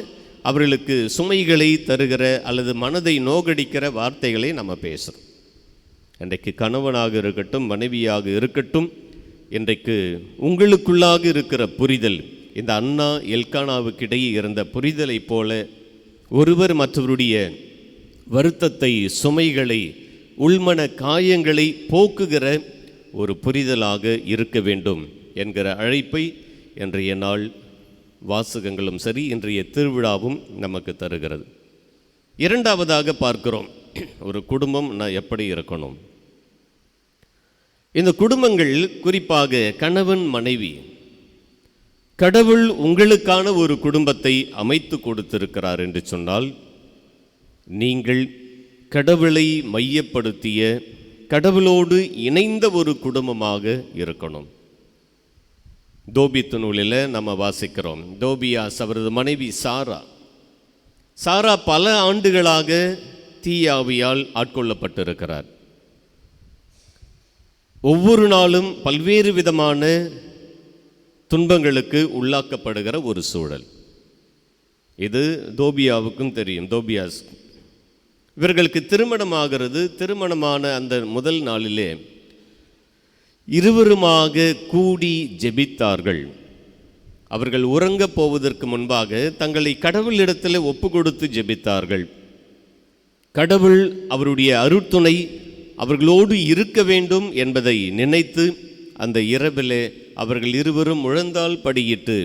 [SPEAKER 2] அவர்களுக்கு சுமைகளை தருகிற அல்லது மனதை நோகடிக்கிற வார்த்தைகளை நம்ம பேசுகிறோம். இன்றைக்கு கணவனாக இருக்கட்டும், மனைவியாக இருக்கட்டும், இன்றைக்கு உங்களுக்குள்ளாக இருக்கிற புரிதல் இந்த அன்னா எல்கானாவுக்கு இடையே இருந்த புரிதலை போல ஒருவர் மற்றவருடைய வருத்தத்தை, சுமைகளை, உள்மன காயங்களை போக்குகிற ஒரு புரிதலாக இருக்க வேண்டும் என்கிற அழைப்பை இன்றைய நாள் வாசகங்களும் சரி, இன்றைய திருவிழாவும் நமக்கு தருகிறது. இரண்டாவதாக பார்க்கிறோம், ஒரு குடும்பம் எப்படி இருக்கணும். இந்த குடும்பங்கள் குறிப்பாக கணவன் மனைவி, கடவுள் உங்களுக்கான ஒரு குடும்பத்தை அமைத்து கொடுத்திருக்கிறார் என்று சொன்னால் நீங்கள் கடவுளை மையப்படுத்திய, கடவுளோடு இணைந்த ஒரு குடும்பமாக இருக்கணும். தோபித்து நூலில் நம்ம வாசிக்கிறோம், தோபியாஸ் அவரது மனைவி சாரா பல ஆண்டுகளாக தீயாவியால் ஆட்கொள்ளப்பட்டிருக்கிறார். ஒவ்வொரு நாளும் பல்வேறு விதமான துன்பங்களுக்கு உள்ளாக்கப்படுகிற ஒரு சூழல். இது தோபியாவுக்கும் தெரியும். தோபியாஸ் இவர்களுக்கு திருமணமாகிறது. திருமணமான அந்த முதல் நாளிலே இருவருமாக கூடி ஜெபித்தார்கள். அவர்கள் உறங்கப் போவதற்கு முன்பாக தங்களை கடவுளிடத்தில் ஒப்பு கொடுத்து ஜெபித்தார்கள். கடவுள் அவருடைய அருட்துணை அவர்களோடு இருக்க வேண்டும் என்பதை நினைத்து அந்த இரவிலே அவர்கள் இருவரும் முழந்தால் படியிட்டு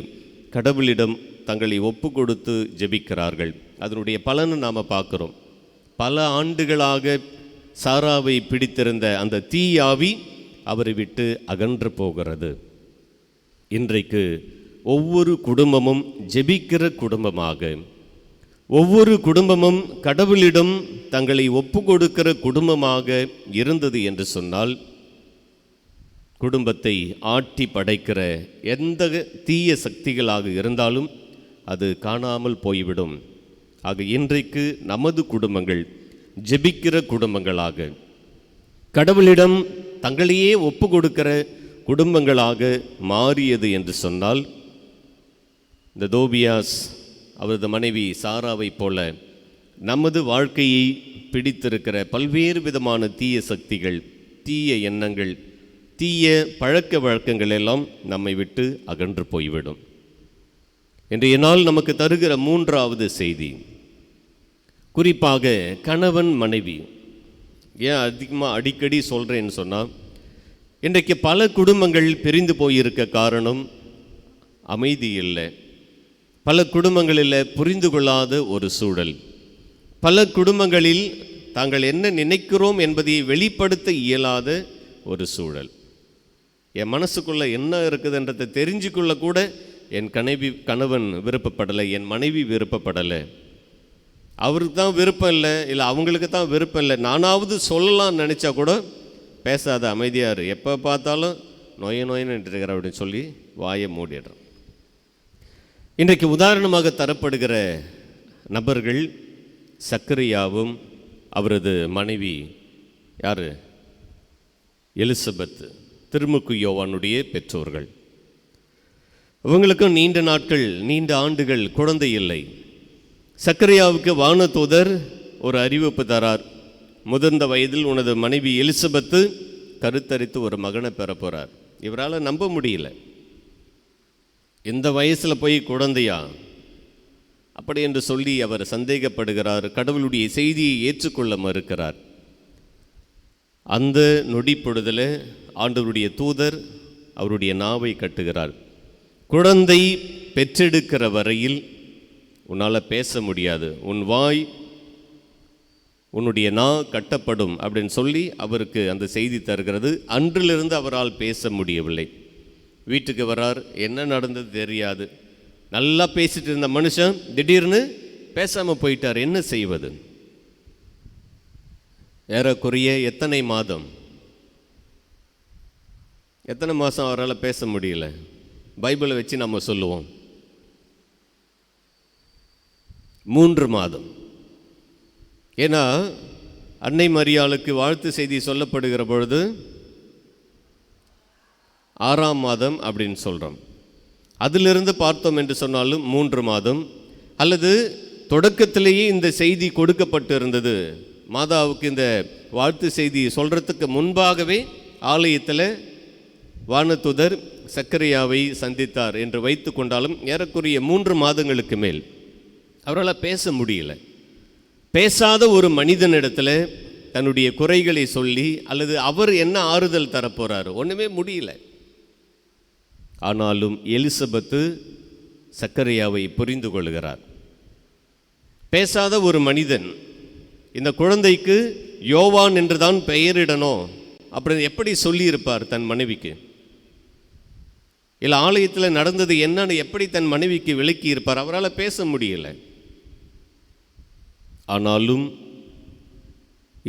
[SPEAKER 2] கடவுளிடம் தங்களை ஒப்பு கொடுத்து ஜெபிக்கிறார்கள். அதனுடைய பலனை நாம் பார்க்குறோம். பல ஆண்டுகளாக சாராவை பிடித்திருந்த அந்த தீயாவி அவரை விட்டு அகன்று போகிறது. இன்றைக்கு ஒவ்வொரு குடும்பமும் ஜெபிக்கிற குடும்பமாக, ஒவ்வொரு குடும்பமும் கடவுளிடம் தங்களை ஒப்பு கொடுக்கிற குடும்பமாக இருந்தது என்று சொன்னால், குடும்பத்தை ஆட்டி படைக்கிற எந்த தீய சக்திகளாக இருந்தாலும் அது காணாமல் போய்விடும். ஆக இன்றைக்கு நமது குடும்பங்கள் ஜெபிக்கிற குடும்பங்களாக, கடவுளிடம் தங்களையே ஒப்பு கொடுக்கிற குடும்பங்களாக மாறியது என்று சொன்னால், இந்த தோபியாஸ் அவரது மனைவி சாராவை போல நமது வாழ்க்கையை பிடித்திருக்கிற பல்வேறு விதமான தீய சக்திகள், தீய எண்ணங்கள், தீய பழக்க வழக்கங்கள் எல்லாம் நம்மை விட்டு அகன்று போய்விடும். இன்றைய நாள் நமக்கு தருகிற மூன்றாவது செய்தி, குறிப்பாக கணவன் மனைவி. ஏன் அதிகமாக அடிக்கடி சொல்கிறேன்னு சொன்னால், இன்றைக்கு பல குடும்பங்கள் பிரிந்து போயிருக்க காரணம் அமைதி இல்லை. பல குடும்பங்களில் புரிந்து கொள்ளாத ஒரு சூழல், பல குடும்பங்களில் தாங்கள் என்ன நினைக்கிறோம் என்பதை வெளிப்படுத்த இயலாத ஒரு சூழல். என் மனசுக்குள்ளே என்ன இருக்குதுன்றதை தெரிஞ்சுக்கொள்ள கூட என் கணவன் விருப்பப்படலை, என் மனைவி விருப்பப்படலை. அவருக்கு தான் விருப்பம் இல்லை, இல்லை அவங்களுக்கு தான் விருப்பம் இல்லை. நானாவது சொல்லலாம்னு நினச்சா கூட பேசாத, அமைதியார், எப்போ பார்த்தாலும் நோயின்னு இருக்கிற அப்படின்னு சொல்லி வாயை மூடிடுறோம். இன்றைக்கு உதாரணமாக தரப்படுகிற நபர்கள் சக்கரியாவும் அவரது மனைவி யார், எலிசபெத், திருமுக்கு யோவானுடைய பெற்றோர்கள். இவங்களுக்கும் நீண்ட நாட்கள், நீண்ட ஆண்டுகள் குழந்தை இல்லை. சக்கரியாவுக்கு வானதூதர் ஒரு அறிவிப்பு தரார். முதிர்ந்த வயதில் உனது மனைவி எலிசபெத்து கருத்தரித்து ஒரு மகனை பெற போகிறார். இவரால் நம்ப முடியல. இந்த வயசில் போய் குழந்தையா அப்படி என்று சொல்லி அவர் சந்தேகப்படுகிறார். கடவுளுடைய செய்தியை ஏற்றுக்கொள்ள மறுக்கிறார். அந்த நொடி பொழுதில் ஆண்டவருடைய தூதர் அவருடைய நாவை கட்டுகிறார். குழந்தை பெற்றெடுக்கிற வரையில் உன்னால் பேச முடியாது, உன் வாய், உன்னுடைய நா கட்டப்படும் அப்படின்னு சொல்லி அவருக்கு அந்த செய்தி தருகிறது. அன்றிலிருந்து அவரால் பேச முடியவில்லை. வீட்டுக்கு வரார், என்ன நடந்தது தெரியாது. நல்லா பேசிட்டு இருந்த மனுஷன் திடீர்னு பேசாமல் போயிட்டார். என்ன செய்வது? ஏறக்குறைய எத்தனை மாதம், எத்தனை மாதம் அவரால் பேச முடியல? பைபிளை வச்சு நம்ம சொல்லுவோம் 3 மாதம். ஏன்னா அன்னை மரியாளுக்கு வாழ்த்து செய்தி சொல்லப்படுகிற பொழுது 6ஆம் மாதம் அப்படின்னு சொல்கிறோம். அதிலிருந்து பார்த்தோம் என்று சொன்னாலும் 3 மாதம், அல்லது தொடக்கத்திலேயே இந்த செய்தி கொடுக்கப்பட்டு இருந்தது. மாதாவுக்கு இந்த வாழ்த்து செய்தி சொல்கிறதுக்கு முன்பாகவே ஆலயத்தில் வானதூதர் சக்கரியாவை சந்தித்தார் என்று வைத்து கொண்டாலும் ஏறக்குறைய 3 மாதங்களுக்கு மேல் அவரால் பேச முடியல. பேசாத ஒரு மனிதனிடத்தில் தன்னுடைய குறைகளை சொல்லி அல்லது அவர் என்ன ஆறுதல் தரப்போகிறார், ஒன்றுமே முடியல. ஆனாலும் எலிசபெத்து சக்கரியாவை புரிந்து கொள்கிறார். பேசாத ஒரு மனிதன் இந்த குழந்தைக்கு யோவான் என்று தான் பெயரிடணும் அப்படின்னு எப்படி சொல்லியிருப்பார் தன் மனைவிக்கு? இல்லை ஆலயத்தில் நடந்தது என்னன்னு எப்படி தன் மனைவிக்கு விளக்கி இருப்பார்? அவரால் பேச முடியல. ஆனாலும்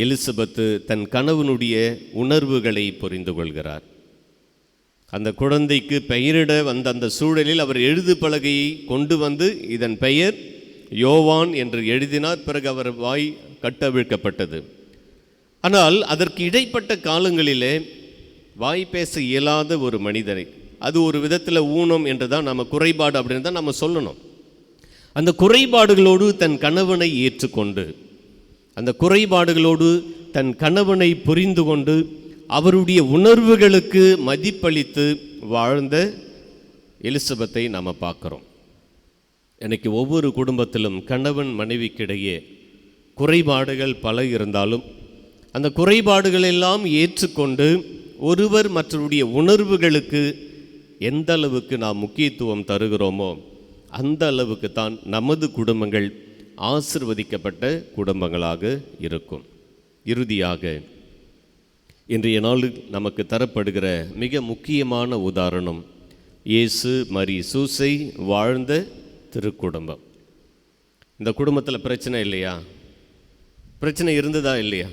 [SPEAKER 2] எலிசபெத்து தன் கணவனுடைய உணர்வுகளை புரிந்து கொள்கிறார். அந்த குழந்தைக்கு பெயரிட வந்த அந்த சூழலில் அவர் எழுது பலகையை கொண்டு வந்து இதன் பெயர் யோவான் என்று எழுதினார். பிறகு அவர் வாய் கட்டவிழ்க்கப்பட்டது. ஆனால் அதற்கு இடைப்பட்ட காலங்களிலே வாய் பேச இயலாத ஒரு மனிதரை, அது ஒரு விதத்தில் ஊனம் என்று தான் நம்ம குறைபாடு அப்படின்னு தான் நம்ம சொல்லணும். அந்த குறைபாடுகளோடு தன் கணவனை ஏற்றுக்கொண்டு, அந்த குறைபாடுகளோடு தன் கணவனை புரிந்து கொண்டு அவருடைய உணர்வுகளுக்கு மதிப்பளித்து வாழ்ந்த எலிசபெத்தை நாம் பார்க்குறோம். எனக்கு ஒவ்வொரு குடும்பத்திலும் கணவன் மனைவிக்கிடையே குறைபாடுகள் பல இருந்தாலும் அந்த குறைபாடுகள் எல்லாம் ஏற்றுக்கொண்டு ஒருவர் மற்றவருடைய உணர்வுகளுக்கு எந்த அளவுக்கு நாம் முக்கியத்துவம் தருகிறோமோ அந்த அளவுக்கு தான் நமது குடும்பங்கள் ஆசிர்வதிக்கப்பட்ட குடும்பங்களாக இருக்கும். இறுதியாக இன்றைய நாளில் நமக்கு தரப்படுகிற மிக முக்கியமான உதாரணம் இயேசு மரி சூசை வாழ்ந்த திருக்குடும்பம். இந்த குடும்பத்தில் பிரச்சனை இல்லையா? பிரச்சனை இருந்ததா இல்லையா?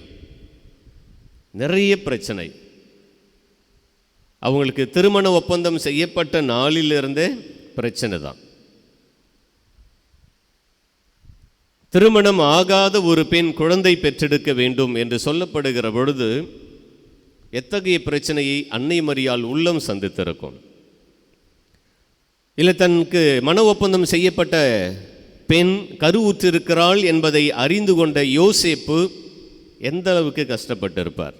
[SPEAKER 2] நிறைய பிரச்சனை. அவங்களுக்கு திருமண ஒப்பந்தம் செய்யப்பட்ட நாளிலிருந்தே பிரச்சனை தான். திருமணம் ஆகாத ஒரு பெண் குழந்தை பெற்றெடுக்க வேண்டும் என்று சொல்லப்படுகிற பொழுது எத்தகைய பிரச்சனையை அன்னை மரியாள் உள்ளம் சந்தித்திருக்கும். இல்லை, தனக்கு மன ஒப்பந்தம் செய்யப்பட்ட பெண் கருவுற்றிருக்கிறாள் என்பதை அறிந்து கொண்ட யோசேப்பு எந்த அளவுக்கு கஷ்டப்பட்டிருப்பார்.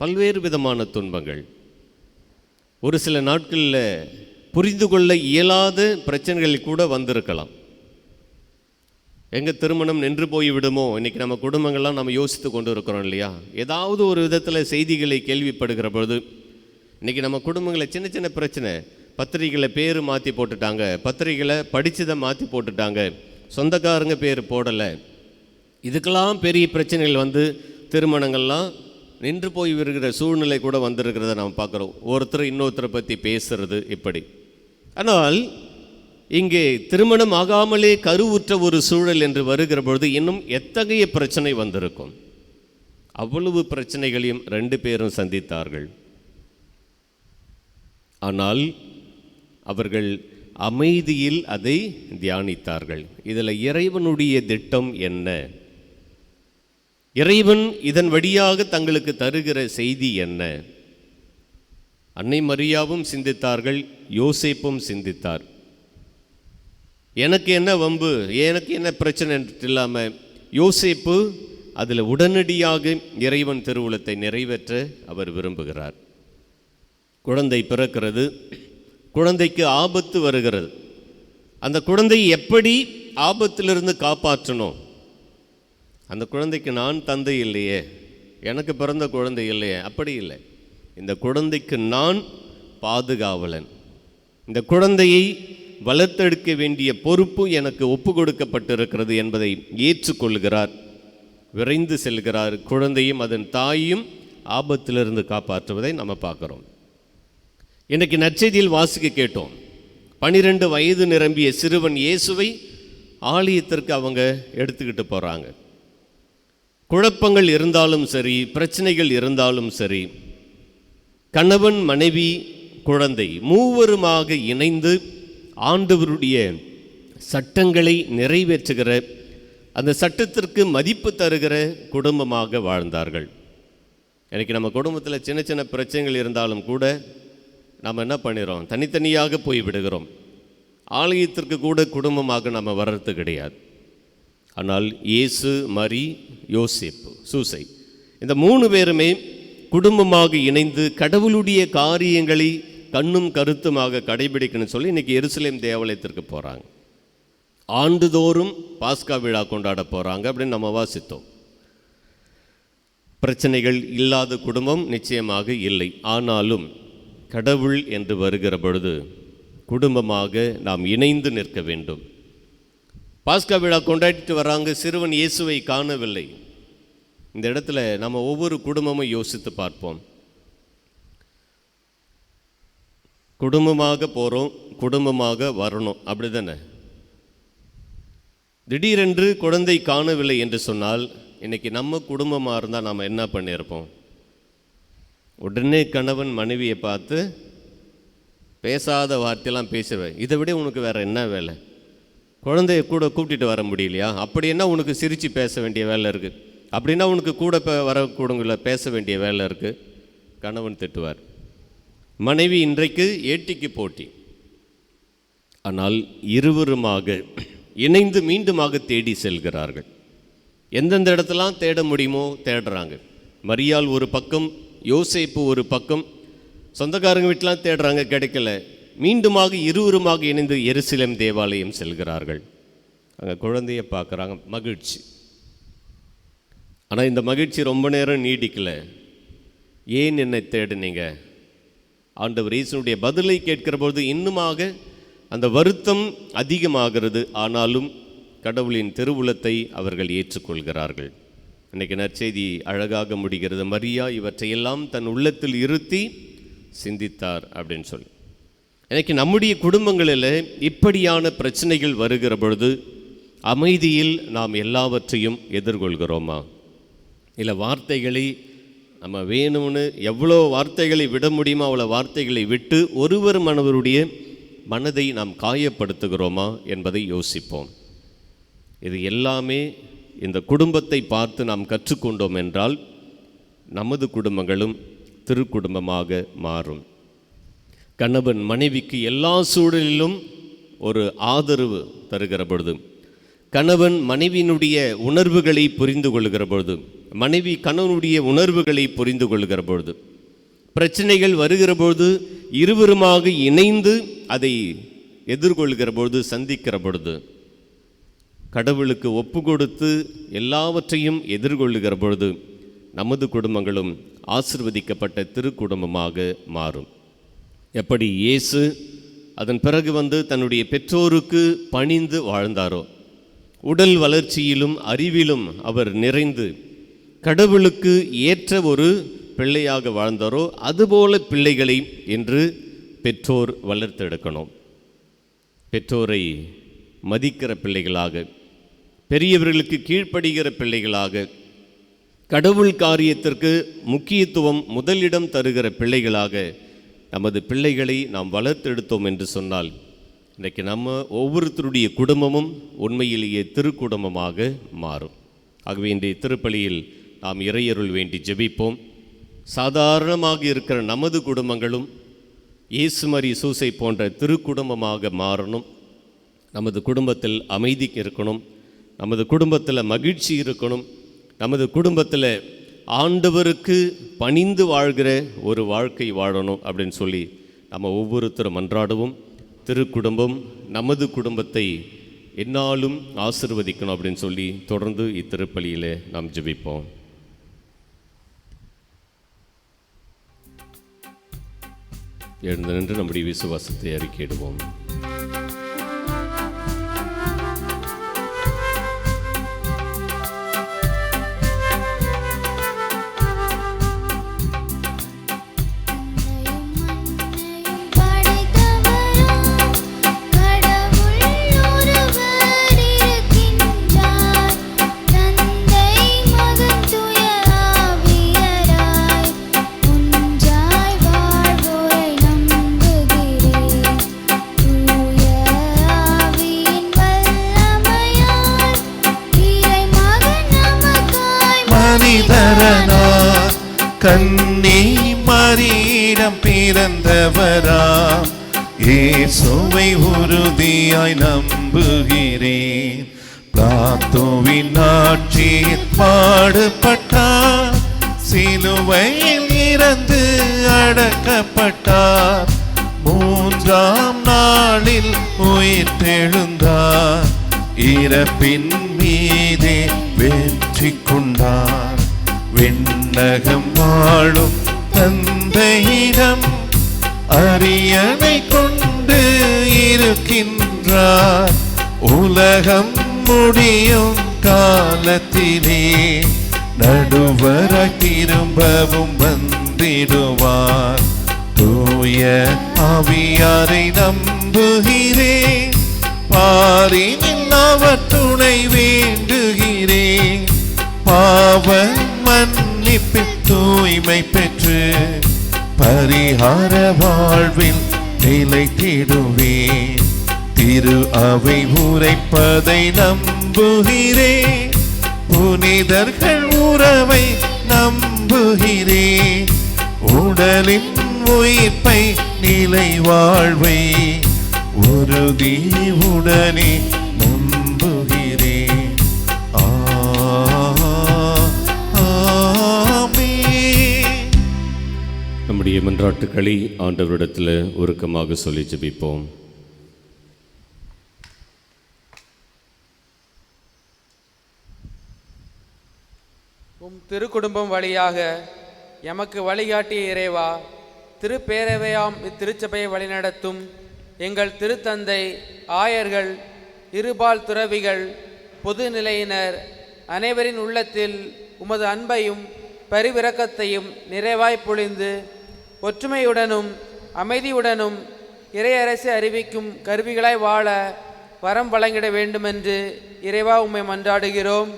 [SPEAKER 2] பல்வேறு விதமான துன்பங்கள், ஒரு சில நாட்களில் புரிந்து கொள்ள இயலாத பிரச்சனைகள் கூட வந்திருக்கலாம். எங்கள் திருமணம் நின்று போய்விடுமோ? இன்றைக்கி நம்ம குடும்பங்கள்லாம் நம்ம யோசித்து கொண்டு இருக்கிறோம் இல்லையா? ஏதாவது ஒரு விதத்தில் செய்திகளை கேள்விப்படுகிற பொழுது இன்றைக்கி நம்ம குடும்பங்களில் சின்ன சின்ன பிரச்சனை, பத்திரிகைகளை பேர் மாற்றி போட்டுட்டாங்க, பத்திரிகைகளை படித்ததை மாற்றி போட்டுட்டாங்க, சொந்தக்காரங்க பேர் போடலை, இதுக்கெல்லாம் பெரிய பிரச்சனைகள் வந்து திருமணங்கள்லாம் நின்று போய் வருகிற சூழ்நிலை கூட வந்திருக்கிறத நாம் பார்க்குறோம். ஒருத்தர் இன்னொருத்தரை பற்றி பேசுறது இப்படி. ஆனால் இங்கே திருமணம் ஆகாமலே கருவுற்ற ஒரு சூழல் என்று வருகிற பொழுது இன்னும் எத்தகைய பிரச்சனை வந்திருக்கும். அவ்வளவு பிரச்சனைகளையும் 2 பேரும் சந்தித்தார்கள். ஆனால் அவர்கள் அமைதியில் அதை தியானித்தார்கள். இதில் இறைவனுடைய திட்டம் என்ன? இறைவன் இதன் வழியாக தங்களுக்கு தருகிற செய்தி என்ன? அன்னை மரியாவும் சிந்தித்தார்கள், யோசேப்பும் சிந்தித்தார். எனக்கு என்ன வம்பு, எனக்கு என்ன பிரச்சனை இல்லாமல் யோசேப்பு அதில் உடனடியாக இறைவன் திருவுளத்தை நிறைவேற்ற அவர் விரும்புகிறார். குழந்தை பிறக்கிறது, குழந்தைக்கு ஆபத்து வருகிறது. அந்த குழந்தையை எப்படி ஆபத்திலிருந்து காப்பாற்றணும்? அந்த குழந்தைக்கு நான் தந்தை இல்லையே, எனக்கு பிறந்த குழந்தை இல்லையே, அப்படி இல்லை. இந்த குழந்தைக்கு நான் பாதுகாவலன். இந்த குழந்தையை வளர்த்தெடுக்க வேண்டிய பொறுப்பு எனக்கு ஒப்பு கொடுக்கப்பட்டிருக்கிறது என்பதை ஏற்றுக்கொள்கிறார். விரைந்து செல்கிறார். குழந்தையும் அதன் தாயும் ஆபத்திலிருந்து காப்பாற்றுவதை நம்ம பார்க்குறோம். இன்றைக்கு நற்செய்தியில் வாசிக்க கேட்டோம். 12 வயது நிரம்பிய சிறுவன் இயேசுவை ஆலயத்திற்கு அவங்க எடுத்துக்கிட்டு போகிறாங்க. குழப்பங்கள் இருந்தாலும் சரி, பிரச்சனைகள் இருந்தாலும் சரி, கணவன் மனைவி குழந்தை மூவருமாக இணைந்து ஆண்டவருடைய சட்டங்களை நிறைவேற்றுகிற, அந்த சட்டத்திற்கு மதிப்பு தருகிற குடும்பமாக வாழ்ந்தார்கள். எனக்கு நம்ம குடும்பத்தில் சின்ன சின்ன பிரச்சனைகள் இருந்தாலும் கூட நாம் என்ன பண்ணிடுறோம்? தனித்தனியாக போய் விடுகிறோம். ஆலயத்திற்கு கூட குடும்பமாக நம்ம வர்றது கிடையாது. ஆனால் இயேசு, மரி, யோசேப்பு, சூசை இந்த 3 பேருமே குடும்பமாக இணைந்து கடவுளுடைய காரியங்களை கண்ணும் கருத்துமாக கடைபிடிக்கணும்னு சொல்லி இன்றைக்கி எருசலேம் தேவாலயத்திற்கு போகிறாங்க. ஆண்டுதோறும் பாஸ்கா விழா கொண்டாட போகிறாங்க அப்படின்னு நம்ம வாசித்தோம். பிரச்சனைகள் இல்லாத குடும்பம் நிச்சயமாக இல்லை. ஆனாலும் கடவுள் என்று வருகிற பொழுது குடும்பமாக நாம் இணைந்து நிற்க வேண்டும். பாஸ்கா விழா கொண்டாடிட்டு வராங்க, சிறுவன் இயேசுவை காணவில்லை. இந்த இடத்துல நம்ம ஒவ்வொரு குடும்பமும் யோசித்து பார்ப்போம். குடும்பமாக போகிறோம், குடும்பமாக வரணும், அப்படி தானே? திடீரென்று குழந்தை காணவில்லை என்று சொன்னால் இன்றைக்கி நம்ம குடும்பமாக இருந்தால் நாம் என்ன பண்ணியிருப்போம்? உடனே கணவன் மனைவியை பார்த்து பேசாத வார்த்தையெல்லாம் பேசுவேன். இதை விட உனக்கு வேறு என்ன வேலை? குழந்தைய கூட கூப்பிட்டுட்டு வர முடியலையா? அப்படி என்ன உனக்கு சிரித்து பேச வேண்டிய வேலை இருக்குது? அப்படின்னா உனக்கு கூட வரக்கூடங்கள பேச வேண்டிய வேலை இருக்குது. கணவன் திட்டுவார். மனைவி இன்றைக்கு ஏட்டிக்கு போட்டி. ஆனால் இருவருமாக இணைந்து மீண்டுமாக தேடி செல்கிறார்கள். எந்தெந்த இடத்துலாம் தேட முடியுமோ தேடுறாங்க. மரியாள் ஒரு பக்கம், யோசேப்பு ஒரு பக்கம். சொந்தக்காரங்க வீட்டெலாம் தேடுறாங்க, கிடைக்கல. மீண்டுமாக இருவருமாக இணைந்து எருசலேம் தேவாலயம் செல்கிறார்கள். அங்கே குழந்தைய பார்க்குறாங்க, மகிழ்ச்சி. ஆனால் இந்த மகிழ்ச்சி ரொம்ப நேரம் நீடிக்கலை. ஏன் என்னை தேடுனீங்க? ஆண்டவர் இயேசுனுடைய பதிலை கேட்கிற பொழுது இன்னுமாக அந்த வருத்தம் அதிகமாகிறது. ஆனாலும் கடவுளின் திருவுளத்தை அவர்கள் ஏற்றுக்கொள்கிறார்கள். இன்றைக்கி நற்செய்தி அழகாக முடிகிறது. மரியா இவற்றையெல்லாம் தன் உள்ளத்தில் இருத்தி சிந்தித்தார் அப்படின்னு சொல்லி. எனக்கு நம்முடைய குடும்பங்களில் இப்படியான பிரச்சனைகள் வருகிற பொழுது அமைதியில் நாம் எல்லாவற்றையும் எதிர்கொள்கிறோமா? இல்லை வார்த்தைகளை நம்ம வேணும்னு எவ்வளோ வார்த்தைகளை விட முடியுமோ அவ்வளோ வார்த்தைகளை விட்டு ஒருவர் மனவருடைய மனதை நாம் காயப்படுத்துகிறோமா என்பதை யோசிப்போம். இது எல்லாமே இந்த குடும்பத்தை பார்த்து நாம் கற்றுக்கொண்டோம் என்றால் நமது குடும்பங்களும் திருக்குடும்பமாக மாறும். கணவன் மனைவிக்கு எல்லா சூழலிலும் ஒரு ஆதரவு தருகிற பொழுது, கணவன் மனைவியினுடைய உணர்வுகளை புரிந்து கொள்கிற பொழுது, மனைவி கணவனுடைய உணர்வுகளை புரிந்து கொள்கிற பொழுது, பிரச்சனைகள் வருகிற பொழுது இருவருமாக இணைந்து அதை எதிர்கொள்கிற பொழுது, சந்திக்கிற பொழுது, கடவுளுக்கு ஒப்பு கொடுத்து எல்லாவற்றையும் எதிர்கொள்ளுகிற பொழுது நமது குடும்பங்களும் ஆசிர்வதிக்கப்பட்ட திருக்குடும்பமாக மாறும். எப்படி இயேசு அதன் பிறகு தன்னுடைய பெற்றோருக்கு பணிந்து வாழ்ந்தாரோ, உடல் வளர்ச்சியிலும் அறிவிலும் அவர் நிறைந்து கடவுளுக்கு ஏற்ற ஒரு பிள்ளையாக வாழ்ந்தாரோ, அதுபோல பிள்ளைகளை என்று பெற்றோர் வளர்த்தெடுக்கணும். பெற்றோரை மதிக்கிற பிள்ளைகளாக, பெரியவர்களுக்கு கீழ்ப்படுகிற பிள்ளைகளாக, கடவுள் காரியத்திற்கு முக்கியத்துவம் முதலிடம் தருகிற பிள்ளைகளாக நமது பிள்ளைகளை நாம் வளர்த்தெடுத்தோம் என்று சொன்னால், இன்றைக்கு நம்ம ஒவ்வொருத்தருடைய குடும்பமும் உண்மையிலேயே திருக்குடும்பமாக மாறும். ஆகவே இன்றைய திருப்பலியில் நாம் இறையருள் வேண்டி ஜெபிப்போம். சாதாரணமாக இருக்கிற நமது குடும்பங்களும் இயேசு மரி சூசை போன்ற திருக்குடும்பமாக மாறணும். நமது குடும்பத்தில் அமைதி இருக்கணும், நமது குடும்பத்தில் மகிழ்ச்சி இருக்கணும், நமது குடும்பத்தில் ஆண்டவருக்கு பணிந்து வாழ்கிற ஒரு வாழ்க்கை வாழணும் அப்படின்னு சொல்லி நம்ம ஒவ்வொருத்தரும் அன்றாடுவோம். திருக்குடும்பம் நமது குடும்பத்தை எந்நாளும் ஆசிர்வதிக்கணும் அப்படின்னு சொல்லி தொடர்ந்து இத்திருப்பலியில் நாம் ஜெபிப்போம். எழுந்து நின்று நம்முடைய விசுவாசத்தை அறிக்கையிடுவோம்.
[SPEAKER 1] கன்னி மரியிடம் பிறந்தவராம் இயேசுவை உறுதியாய் நம்புகிறேன். பிலாத்துவின் ஆட்சியில் பாடுபட்டார், சிலுவையில் இறந்து அடக்கப்பட்டார், மூன்றாம் நாளில் உயிர்த்தெழுந்தார், இறப்பின் மீதே வெற்றி கொண்டார். விண்ணகம் வாழும் தந்தையிடம் அரியணை கொண்டு இருக்கின்றார், உலகம் முடியும் காலத்திலே நடுவராய் திரும்பவும் வந்திடுவார். தூய ஆவியாரை நம்புகிறேன், பாரினில் அவர் துணை வேண்டுகிறேன். பாவ மன்னிப்பில் தூய்மை பெற்று பரிகார வாழ்வில் நிலைத்திடுவேன். திரு அவை உரைப்பதை நம்புகிறேன், புனிதர்கள் உறவை நம்புகிறேன். உடலின் உயிர்ப்பை நிலை வாழ்வை உறுதி உடனே நம்புகிறேன். நம்முடைய மன்ற
[SPEAKER 2] மன்றாட்டுக்களை ஆண்டவரிடத்தில் உருக்கமாக சொல்லி ஜெபிப்போம்.
[SPEAKER 6] திருக்குடும்பம் வழியாக எமக்கு வழிகாட்டிய இறைவா, திருப்பேரவையாம் இத்திருச்சபையை வழிநடத்தும் எங்கள் திருத்தந்தை, ஆயர்கள், இருபால் துறவிகள், பொதுநிலையினர் அனைவரின் உள்ளத்தில் உமது அன்பையும் பரிவிரக்கத்தையும் நிறைவாய் பொழிந்து ஒற்றுமையுடனும் அமைதியுடனும் இறையரசை அறிவிக்கும் கருவிகளாய் வாழ வரம் வழங்கிட வேண்டுமென்று இறைவா உம்மை மன்றாடுகிறோம்.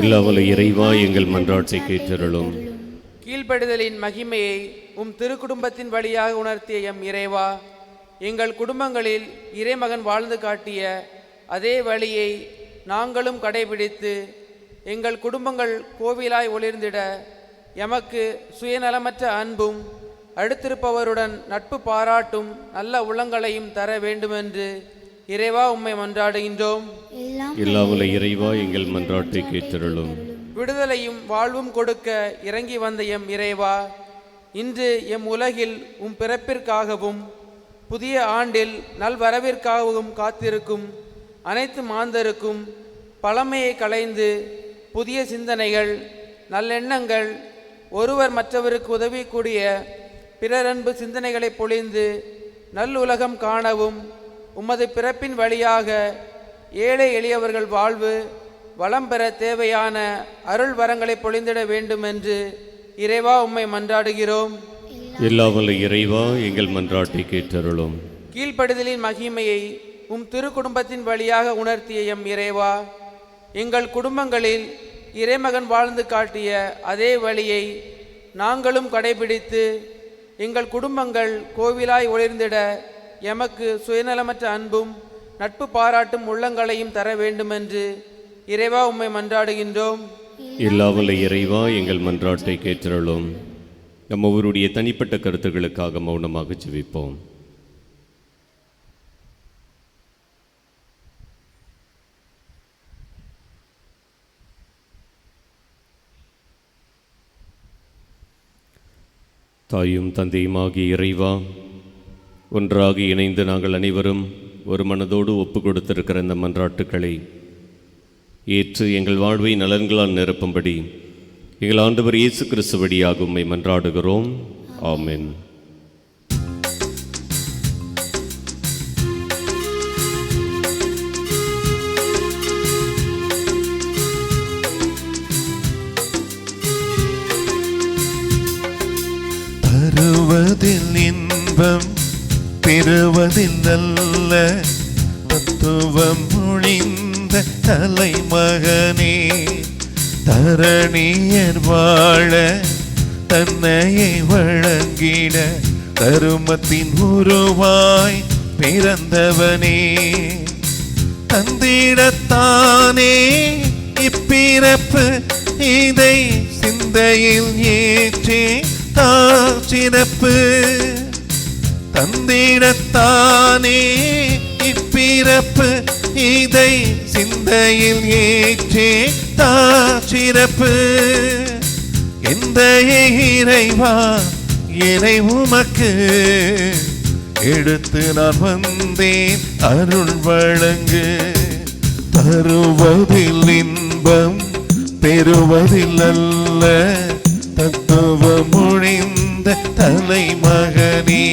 [SPEAKER 2] இல்லாவல்ல இறைவா, எங்கள் மன்றாட்டை கேட்டருளும்.
[SPEAKER 6] கீழ்ப்படிதலின் மகிமையை திருக்குடும்பத்தின் வழியாக உணர்த்திய எம் இறைவா, எங்கள் குடும்பங்களில் இறைமகன் வாழ்ந்து காட்டிய அதே வழியை நாங்களும் கடைபிடித்து எங்கள் குடும்பங்கள் கோவிலாய் ஒளிர்ந்திட எமக்கு சுயநலமற்ற அன்பும் அடுத்திருப்பவருடன் நட்பு பாராட்டும் நல்ல உள்ளங்களையும் தர வேண்டுமென்று இறைவா உம்மை மன்றாடுகின்றோம்.
[SPEAKER 2] இல்லாவல்ல இறைவா, எங்கள் மன்றாட்டை கேட்டருளும்.
[SPEAKER 6] விடுதலையும் வாழ்வும் கொடுக்க இறங்கி வந்த எம் இறைவா, இன்று எம் உலகில் பிறப்பிற்காகவும் புதிய ஆண்டில் நல்வரவிற்காகவும் காத்திருக்கும் அனைத்து மாந்தருக்கும் பழமையை களைந்து புதிய சிந்தனைகள், நல்லெண்ணங்கள், ஒருவர் மற்றவருக்கு உதவிக்கூடிய பிறரன்பு சிந்தனைகளை பொழிந்து நல்லுலகம் காணவும் உமது பிறப்பின் வழியாக ஏழை எளியவர்கள் வாழ்வு வளம் பெற தேவையான அருள் வரங்களை பொழிந்திட வேண்டும் என்று இறைவா உம்மை மன்றாடுகிறோம்.
[SPEAKER 2] இல்லாவல்ல இறைவா, எங்கள் மன்றாட்டை கேட்டருளும்.
[SPEAKER 6] கீழ்ப்படிதலின் மகிமையை திருக்குடும்பத்தின் வழியாக உணர்த்திய எம் இறைவா, எங்கள் குடும்பங்களில் இறைமகன் வாழ்ந்து காட்டிய அதே வழியை நாங்களும் கடைபிடித்து எங்கள் குடும்பங்கள் கோவிலாய் ஒளிர்ந்திட எமக்கு சுயநலமற்ற அன்பும் நட்பு பாராட்டும் உள்ளங்களையும் தர வேண்டுமென்று இறைவா உம்மை மன்றாடுகின்றோம்.
[SPEAKER 2] இல்லாவல்ல இறைவா, எங்கள் மன்றாட்டை கேட்டருளும். நம்ம ஒவ்வொருடைய தனிப்பட்ட கருத்துக்களுக்காக மௌனமாக ஜெபிப்போம். தாயும் தந்தையுமாகிய இறைவா, ஒன்றாக இணைந்து நாங்கள் அனைவரும் ஒரு மனதோடு ஒப்பு கொடுத்திருக்கிற இந்த மன்றாட்டுக்களை ஏற்று எங்கள் வாழ்வை நலன்களால் நிரப்பும்படி எங்கள் ஆண்டவர் இயேசு கிறிஸ்து வழியாக உம்மை மன்றாடுகிறோம். ஆமென்.
[SPEAKER 1] தருவதில் இன்பம் பெறுவதில் நல்ல தத்துவம் மொழிந்த தலைமகனே, தரணியர் வாழ தன்னையை வழங்கிட தருமத்தின் உருவாய் பிறந்தவனே, தந்திடத்தானே இப்பிறப்பு இதை சிந்தையில் ஏற்றே சிறப்பு, தந்திடத்தானே இப்பிறப்பு இதை சிந்தையில் ஏற்றே சிறப்பு. எந்த இறைவா என்னை உமக்கு எடுத்து நான் வந்தேன் அருள் வழங்கு, தருவதில் இன்பம் பெறுவதில் அல்ல தத்துவம் மொழிந்த தலைமகனே.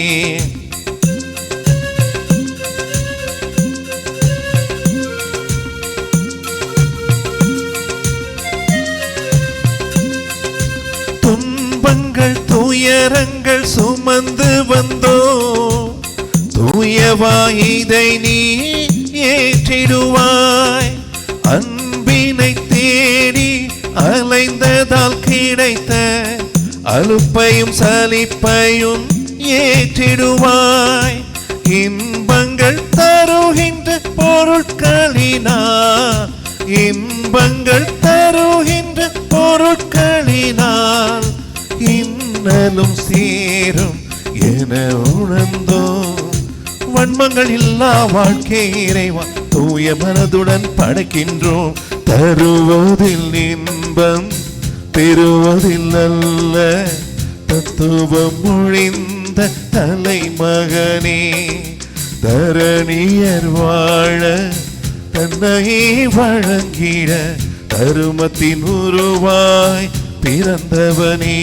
[SPEAKER 1] துன்பங்கள் துயரங்கள் சுமந்து வந்தோ, தூயவாய் இதை நீ ஏற்றிடுவாய். அன்பினை தேடி அலைந்ததால் கிடைத்த அலுப்பையும் சலிப்பையும் ஏற்றிடுவாய். இன்பங்கள் தருகின்ற பொருட்களினால், இன்பங்கள் தருகின்ற பொருட்களினால் இன்னலும் சேரும் என உணர்ந்தோ. வன்மங்கள் இல்லா வாழ்க்கை இறைவா தூய மனதுடன் படைக்கின்றோம். தருவதில் இன்பம் பெறுவதில் அல்ல தத்துவம் மொழிந்த தலைமகனே, தரணியர் வாழ தன்னையே வழங்கிட தருமத்தின் உருவாய் பிறந்தவனே.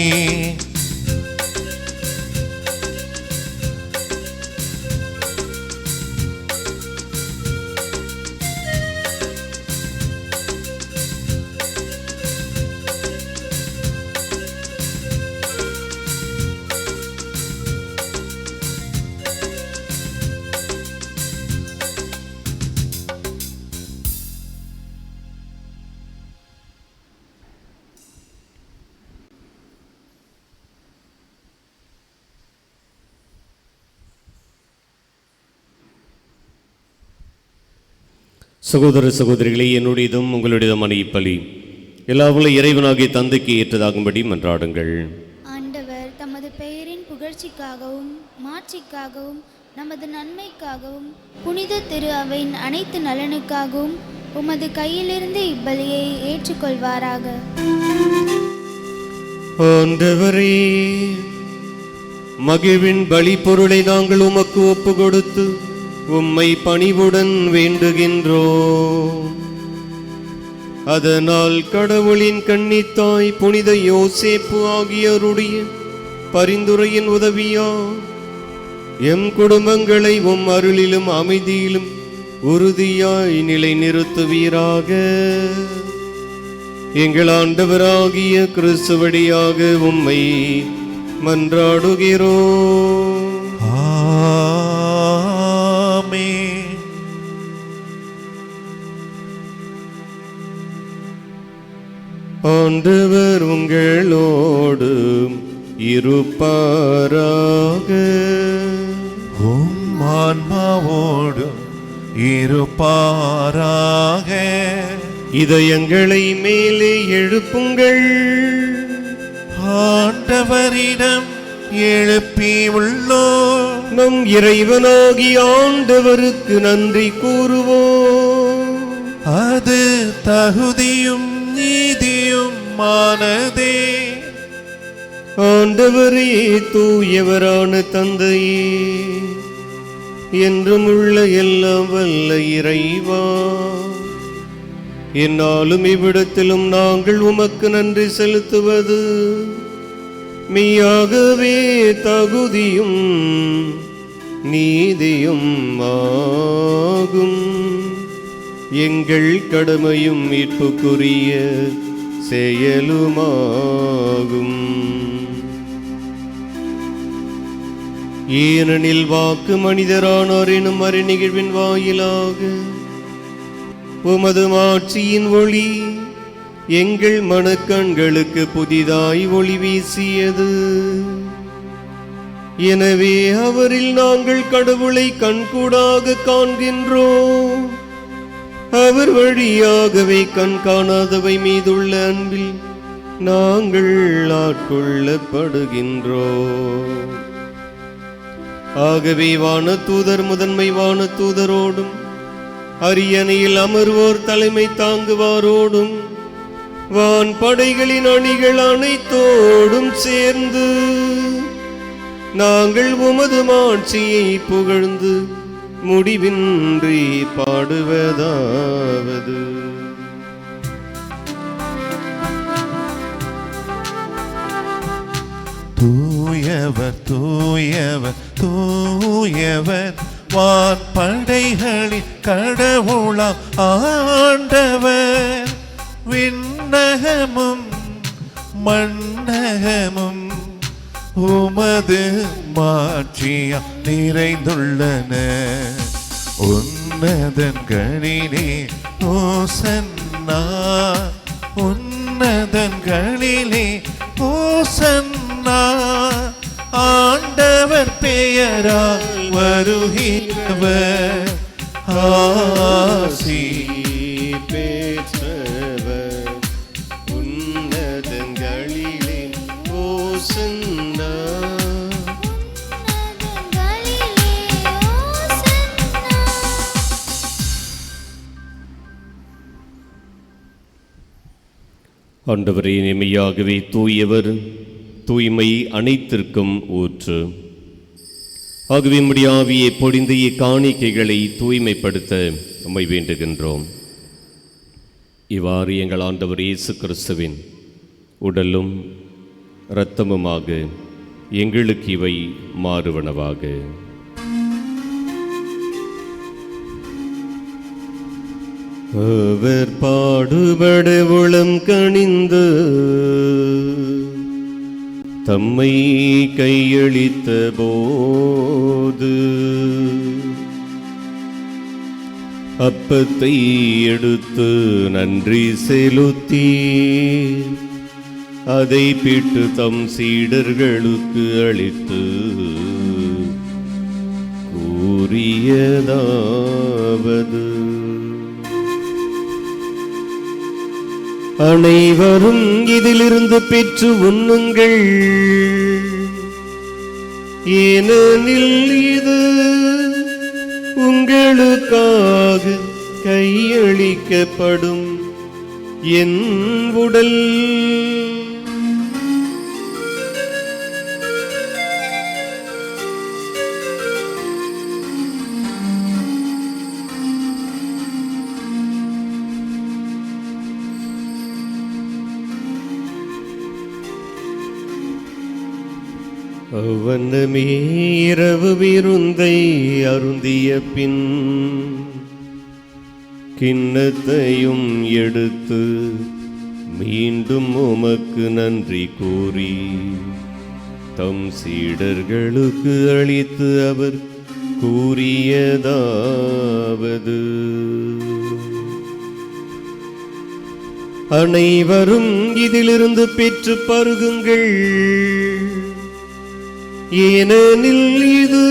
[SPEAKER 2] சகோதர சகோதரிகளே, என்னுடையதும் உங்களுடையதுமான இப்பலி எல்லாவுள்ள இறைவனாகிய தந்தைக்கு ஏற்றதாகும்படி மன்றாடுங்கள்.
[SPEAKER 3] ஆண்டவர் தமது பெயரின் புகழ்ச்சிக்காகவும் மாட்சிக்காகவும் நமது நன்மைக்காகவும் புனித திரு அவையின் அனைத்து நலனுக்காகவும் உமது கையிலிருந்து இப்பலியை ஏற்றுக்கொள்வாராக.
[SPEAKER 2] ஆண்டவரே, மகிழ்வின் பலி பொருளை நாங்கள் உமக்கு ஒப்பு கொடுத்து உம்மை பணிவுடன் வேண்டுகின்றோம். அதனால் கடவுளின் கன்னித்தாய் புனித யோசேப்பு ஆகியோருடைய பரிந்துரையின் உதவியா எம் குடும்பங்களை உம் அருளிலும் அமைதியிலும் உறுதியாய் நிலைநிறுத்துவீராக. எங்கள் ஆண்டவராகிய கிறிஸ்து வழியாக உம்மை மன்றாடுகிறோம். ஆண்டவர் உங்களோடு இருப்பாராக.
[SPEAKER 1] உம் ஆன்மாவோடும் இருப்பாராக.
[SPEAKER 2] இதயங்களை மேலே எழுப்புங்கள்.
[SPEAKER 1] ஆண்டவரிடம் எழுப்பி உள்ளோம்.
[SPEAKER 2] நம் இறைவனாகி ஆண்டவருக்கு நன்றி கூறுவோம்.
[SPEAKER 1] அது தகுதியும் நீதியும் மானதே.
[SPEAKER 2] ஆண்டவரே, தூயவரான தந்தையே, என்றும் உள்ள எல்லாம் வல்ல இறைவா, என்னாலும் இவ்விடத்திலும் நாங்கள் உமக்கு நன்றி செலுத்துவது மெய்யாகவே தகுதியும் நீதியும் ஆகும். எங்கள் கடமையும் மீட்புக்குரிய செயலுமாகும். ஏனெனில் வாக்கு மனிதரானார் எனும் மறைநிகழ்வின் வாயிலாக உமது மாட்சியின் ஒளி எங்கள் மனக்கண்களுக்கு புதிதாய் ஒளி வீசியது. எனவே அவரில் நாங்கள் கடவுளை கண்கூடாக காண்கின்றோம். அவர் வழியாகவே கண் காணாதவை மீதுள்ள அன்பில் நாங்கள் ஆட்கொள்ளப்படுகின்றோம். ஆகவே வானதூதர் முதன்மை வானதூதரோடும் அரியணையில் அமர்வோர் தலைமை தாங்குவாரோடும் வான் படைகளின் அணிகள் அனைத்தோடும் சேர்ந்து நாங்கள் உமது மாட்சியை புகழ்ந்து முடிவின்றி பாடுவதாவது.
[SPEAKER 1] தூயவர் தூயவர் தூயவர் வான் படைகளின் கடவுளாம் ஆண்டவர். விண்ணகமும் மண்ணகமும் உமது மாட்சியா நிறைந்துள்ளன. உன்னதங்களிலே ஓசன்னா, உன்னதங்களிலே ஓசன்னா. ஆண்டவர் பெயரால் வருகிறவர் ஆசி
[SPEAKER 2] பெற்றவர். உன்னதங்களிலே ஓசன்னா. ஆண்டவரே, மெய்யாகவே தூயவர் தூய்மை அனைத்திற்கும் ஊற்று. ஆகவே உம்முடைய ஆவியை பொழிந்து இக்காணிக்கைகளை தூய்மைப்படுத்த உம்மை வேண்டுகின்றோம். இவ்வாறு எங்கள் ஆண்டவர் இயேசு கிறிஸ்துவின் உடலும் இரத்தமுமாக எங்களுக்கு இவை மாறுவனவாக. அவர் பாடுபட உளம் கனிந்து தம்மை கையளித்த போது அப்பத்தை எடுத்து நன்றி செலுத்தி அதை பிட்டு தம் சீடர்களுக்கு அளித்து கூறியதாவது: அனைவரும் இதிலிருந்து பெற்று உண்ணுங்கள், ஏனெனில் இது உங்களுக்காக கையளிக்கப்படும் என் உடல். அவ்வண்ணமே இரவு விருந்தை அருந்திய பின் கிண்ணத்தையும் எடுத்து மீண்டும் உமக்கு நன்றி கூறி தம் சீடர்களுக்கு அளித்து அவர் கூறியதாவது: அனைவரும் இதிலிருந்து பெற்று பருகுங்கள், ஏனெனில் இது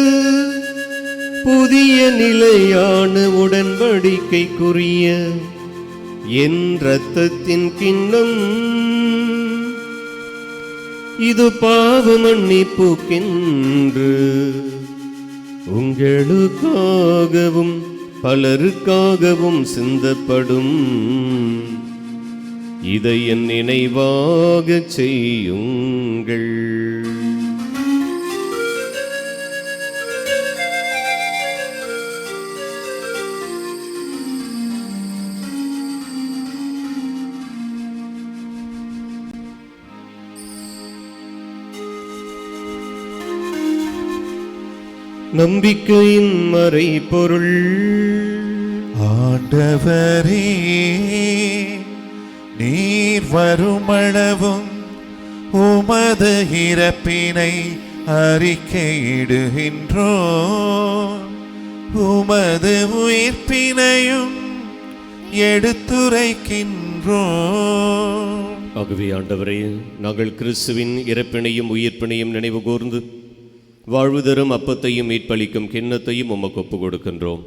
[SPEAKER 2] புதிய நிலையான உடன்படிக்கைக்குரிய என் இரத்தத்தின் கிண்ணம். இது பாவ மன்னிப்புக்கென்று உங்களுக்காகவும் பலருக்காகவும் சிந்தப்படும். இதை என் நினைவாக செய்யுங்கள். நம்பிக்கையின் மறைபொருள்.
[SPEAKER 1] ஆண்டவரே, நீர் வருமளவும் உமது இறப்பினை அறிக்கையிடுகின்றோம், உமது உயிர்ப்பினையும் எடுத்துரைக்கின்றோம்.
[SPEAKER 2] ஆகவே ஆண்டவரே, நாங்கள் கிறிஸ்துவின் இறப்பினையும் உயிர்ப்பினையும் நினைவு கூர்ந்து வாழ்வு தரும் அப்பத்தையும் மீட்பளிக்கும் கிண்ணத்தையும் உமக்கு ஒப்புக் கொடுக்கின்றோம்.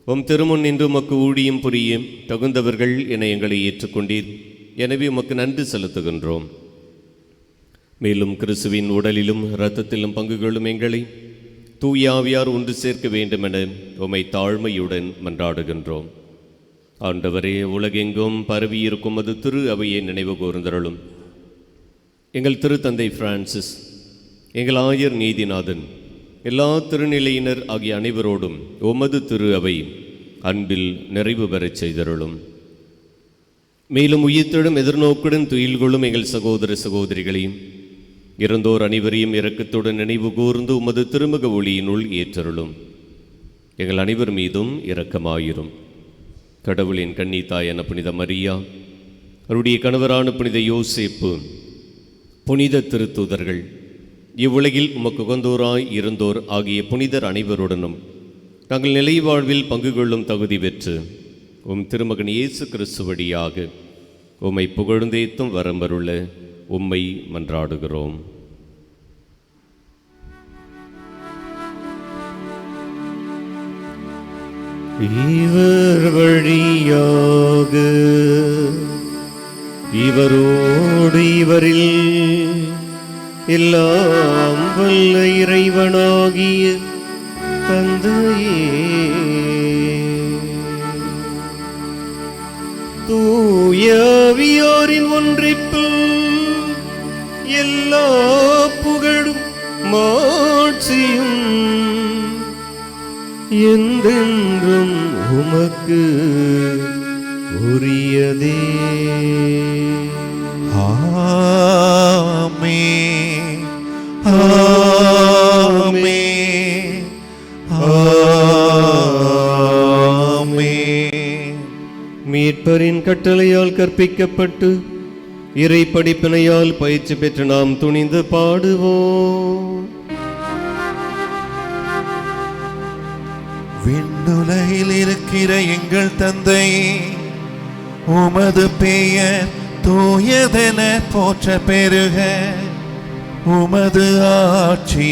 [SPEAKER 2] உம் திருமுன் நின்று உமக்கு ஊழியம் புரியும் தகுந்தவர்கள் என எங்களை ஏற்றுக்கொண்டீர். எனவே உமக்கு நன்றி செலுத்துகின்றோம். மேலும் கிறிஸ்துவின் உடலிலும் இரத்தத்திலும் பங்குகளும் எங்களை தூய ஆவியார் ஒன்று சேர்க்க வேண்டுமென உம்மை தாழ்மையுடன் மன்றாடுகின்றோம். ஆண்டவரே, உலகெங்கும் பரவியிருக்கும் அது திரு அவையை நினைவு கூர்ந்தருளும். எங்கள் திருத்தந்தை பிரான்சிஸ், எங்கள் ஆயர் நீதிநாதன், எல்லா திருநிலையினர் ஆகிய அனைவரோடும் உமது திரு அவை அன்பில் நிறைவு பெறச் செய்தருளும். மேலும் உயிர்த்தெழும் எதிர்நோக்குடன் துயில்கொள்ளும் எங்கள் சகோதர சகோதரிகளையும் இறந்தோர் அனைவரையும் இரக்கத்துடன் நினைவு கூர்ந்து உமது திருமுக ஒளியினுள் ஏற்றருளும். எங்கள் அனைவர் மீதும் இரக்கமாயிரும். கடவுளின் கன்னித்தாயான புனித மரியா, அவருடைய கணவரான புனித யோசேப்பு, புனித திருத்தூதர்கள், இவ்வுலகில் உமக்கு உகந்தோராய் இருந்தோர் ஆகிய புனிதர் அனைவருடனும் நாங்கள் நிலை வாழ்வில் பங்கு கொள்ளும் தகுதி பெற்று உம் திருமகன் இயேசு கிறிஸ்து வழியாக உம்மை புகழ்ந்தேத்தும் வரம்பருள உம்மை மன்றாடுகிறோம். இவர் வழியாக இவரோடு இவரில் எல்லாம் வல்ல இறைவனாகிய தந்தையே, தூய ஆவியாரின் ஒன்றிப்பில் எல்லா புகழும் மாட்சியும் என்றென்றும் உமக்கு உரியதே.
[SPEAKER 1] ஆமென், ஆமென், ஆமென்.
[SPEAKER 2] மீட்பரின் கட்டளையால் கற்பிக்கப்பட்டு இறை படிப்பினையால் பயிற்சி பெற்று நாம் துணிந்து பாடுவோம்.
[SPEAKER 1] விண்ணுலகில் இருக்கிற எங்கள் தந்தை, உமது பெயர் தூயதென போற்ற பெருக, உமது ஆட்சி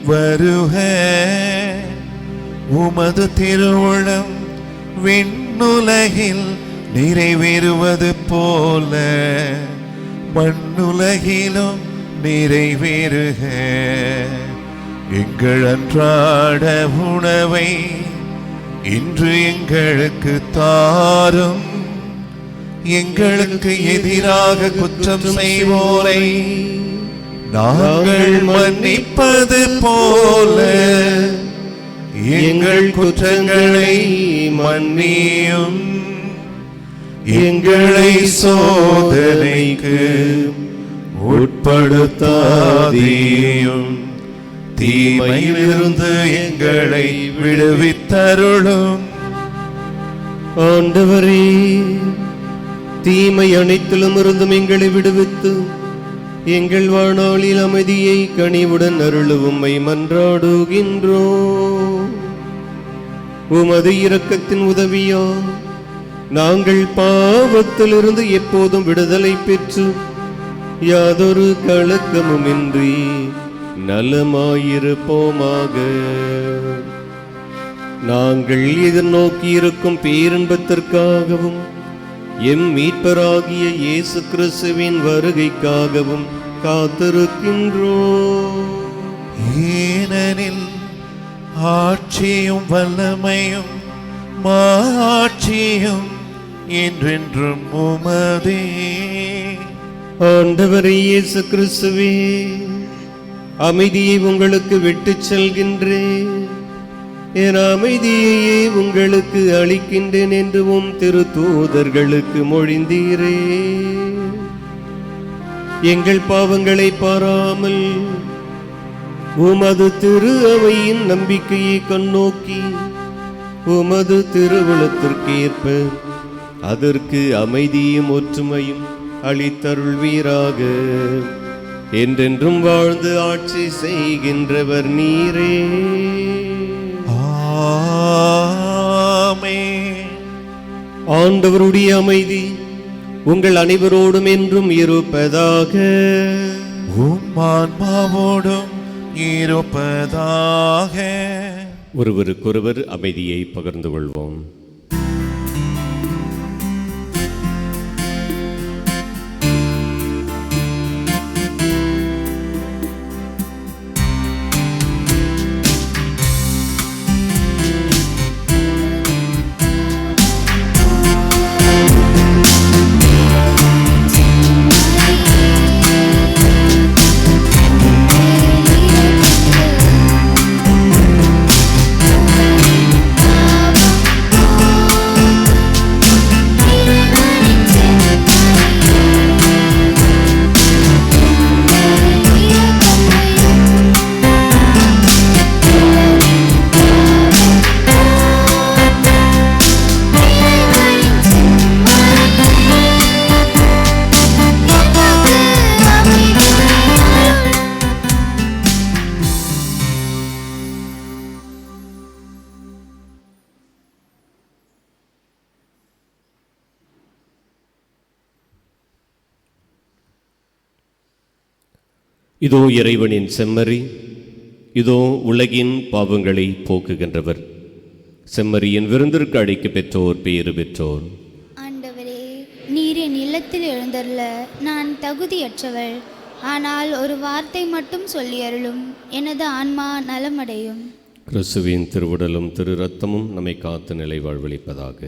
[SPEAKER 1] வருக, உமது திருவுளம் விண்ணுலகில் நிறைவேறுவது போல மண்ணுலகிலும் நிறைவேறுக. எங்கள் அன்றாட உணவை இன்று எங்களுக்கு தாரும். எங்களுக்கு எதிராக குற்றம் செய்வோரை நாங்கள் மன்னிப்பது போல எங்கள் குற்றங்களை மன்னியும். எங்களை சோதனைக்கு உட்படுத்தாதேயும், தீமையிலிருந்து எங்களை விடுவித்தருளும்.
[SPEAKER 2] ஆண்டவரே, தீமை அனைத்திலும் இருந்தும் எங்களை விடுவித்து எங்கள் வாழ்நாளில் அமைதியை கனிவுடன் அருளுவும்மை மன்றாடுகின்றோம். உமது இரக்கத்தின் உதவியா நாங்கள் பாவத்திலிருந்து எப்போதும் விடுதலை பெற்று யாதொரு கலக்கமுமின்றி நலமாயிருப்போமாக. நாங்கள் எதிர்நோக்கி இருக்கும் பேரின்பத்திற்காகவும் எம் மீட்பராகிய இயேசு கிறிஸ்துவின் வருகைக்காகவும் காத்திருக்கின்றோம்.
[SPEAKER 1] ஏனெனில் ஆட்சியும் வல்லமையும் மாட்சியும் என்றென்றும் உமதே.
[SPEAKER 2] ஆண்டவரே இயேசு கிறிஸ்துவே, அமைதியை உங்களுக்கு விட்டுச் செல்கின்றேன், என் அமைதியையே உங்களுக்கு அளிக்கின்றேன் என்று உம் திருத்தூதர்களுக்கு மொழிந்தீரே. எங்கள் பாவங்களை பாராமல் உமது திரு அவையின் நம்பிக்கையை கண்ணோக்கி உமது திருவுளத்திற்கேற்ப அதற்கு அமைதியும் ஒற்றுமையும் அளித்தருள்வீராக. என்றென்றும் வாழ்ந்து ஆட்சி செய்கின்றவர் நீரே.
[SPEAKER 1] ஆமென்.
[SPEAKER 2] ஆண்டவருடைய அமைதி உங்கள் அனைவரோடும் என்றும் இருப்பதாக.
[SPEAKER 1] உம் ஆன்மாவோடும் இருப்பதாக.
[SPEAKER 2] ஒருவருக்கொருவர் அமைதியை பகிர்ந்து கொள்வோம். இதோ இறைவனின் செம்மறி, இதோ உலகின் பாவங்களை போக்குகின்றவர். செம்மறியின் விருந்திற்கு அழைக்க பெற்றோர் பேறு பெற்றோர்.
[SPEAKER 3] ஆண்டவரே, நீர் என் இல்லத்தில் எழுந்தருள நான் தகுதியற்றவள். ஆனால் ஒரு வார்த்தை மட்டும் சொல்லி அருளும், எனது ஆன்மா நலமடையும்.
[SPEAKER 2] கிறிஸ்துவின் திருவுடலும் திரு ரத்தமும் நம்மை காத்து நிலை வாழ்வளிப்பதாக.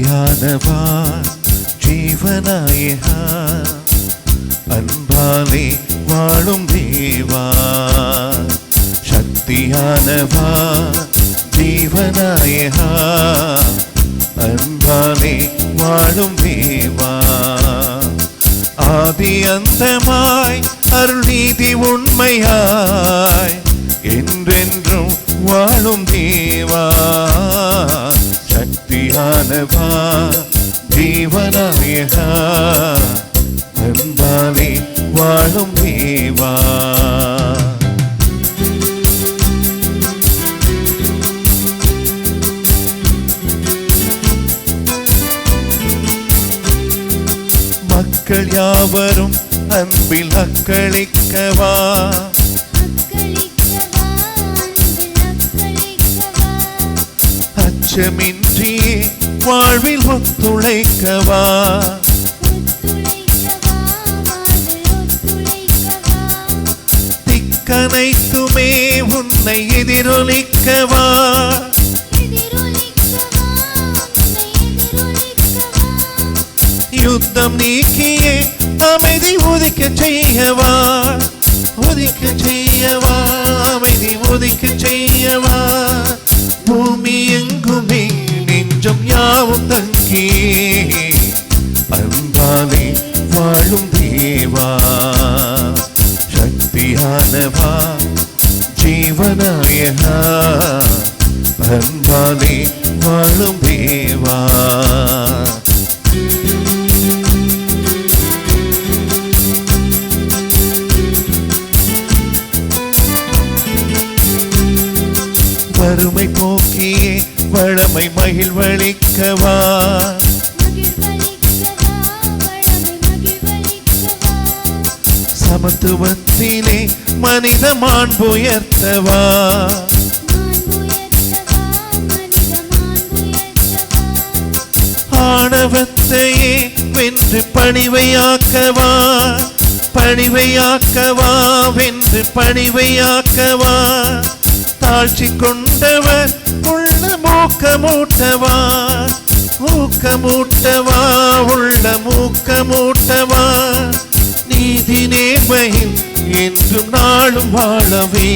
[SPEAKER 1] சக்தியானவா ஜீவநாயகா அன்பாலே வாழும் தேவா சக்தியானவா ஜீவநாயகா அன்பாலே வாழும் தேவா ஆதி அந்தமாய் அருள் நீதி உண்மையாய் என்றென்றும் வாழும் தேவா சக்தியானவா ஜீவநாயகா அன்பாலே வாழும் தேவா மக்கள் யாவரும் அன்பில் அக்களிக்கவா அச்சமின்றியே வாழ்வில் ஒத்துழைக்கவா திக்கனைத்துமே உன்னை எதிரொலிக்கவா யுத்தம் நீக்கியே அமைதி உதிக்க செய்யவா உதிக்க செய்யவா அமைதி உதிக்க செய்யவா பூமி எங்குமே நெஞ்சம் யாவும் தங்கியே அன்பாலே வாழும் தேவா சக்தியானவா ஜீவநாயகா அன்பாலே வாழும் தேவா வறுமை போக்கியே வளமை மகிழ்வளிக்கவா சமத்துவத்திலே மனித மாண்புயர்த்தவா ஆணவத்தையே வென்று பணிவையாக்கவா பணிவையாக்கவா வென்று பணிவையாக்கவா தாழ்ச்சி கொண்டவர் உள்ள மூக்கமூட்டவா மூக்கமூட்டவா உள்ள மூக்கமூட்டவா நீதி நேர்மையில் என்றும் நாளும் வாழவே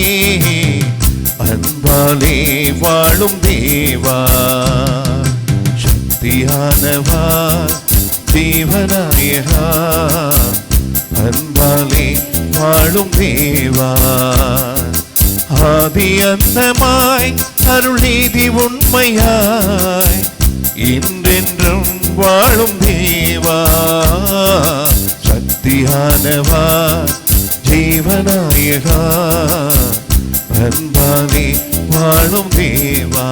[SPEAKER 1] அன்பாலே வாழும் தேவா சக்தியானவா ஜீவநாயகா அன்பாலே வாழும் தேவா ஆதி அந்தமாய் அருள் நீதி உண்மையாய் என்றென்றும் வாழும் தேவா சக்தியானவா ஜீவநாயகா அன்பாலே வாழும் தேவா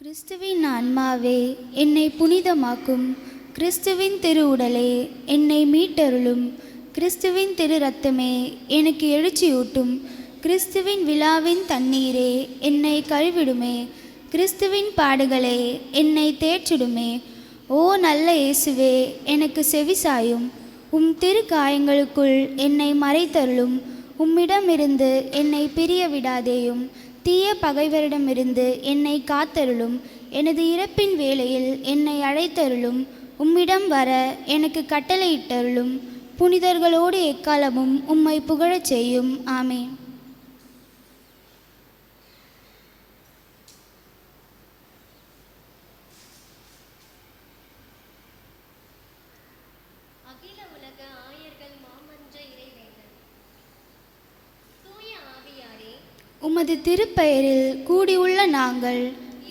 [SPEAKER 3] கிறிஸ்துவின் ஆன்மாவே என்னை புனிதமாக்கும், கிறிஸ்துவின் திரு உடலே என்னை மீட்டருளும், கிறிஸ்துவின் திரு இரத்தமே எனக்கு எழுச்சியூட்டும், கிறிஸ்துவின் விழாவின் தண்ணீரே என்னை கழுவிடுமே, கிறிஸ்துவின் பாடுகளே என்னை தேற்றிடுமே. ஓ நல்ல இயேசுவே, எனக்கு செவிசாயும், உம் திரு காயங்களுக்குள் என்னை மறைத்தருளும், உம்மிடமிருந்து என்னை பிரிய விடாதேயும், தீய பகைவரிடமிருந்து என்னை காத்தருளும், எனது இறப்பின் வேளையில் என்னை அழைத்தருளும், உம்மிடம் வர எனக்கு கட்டளையிட்டருளும், புனிதர்களோடு எக்காலமும் உம்மை புகழச் செய்யும். ஆமென்.
[SPEAKER 7] அகில உலக ஆயர்கள் மாமன்ற இறைவேண்டர் தூய ஆவியாரே,
[SPEAKER 3] உமது திருப்பெயரில் கூடியுள்ள நாங்கள்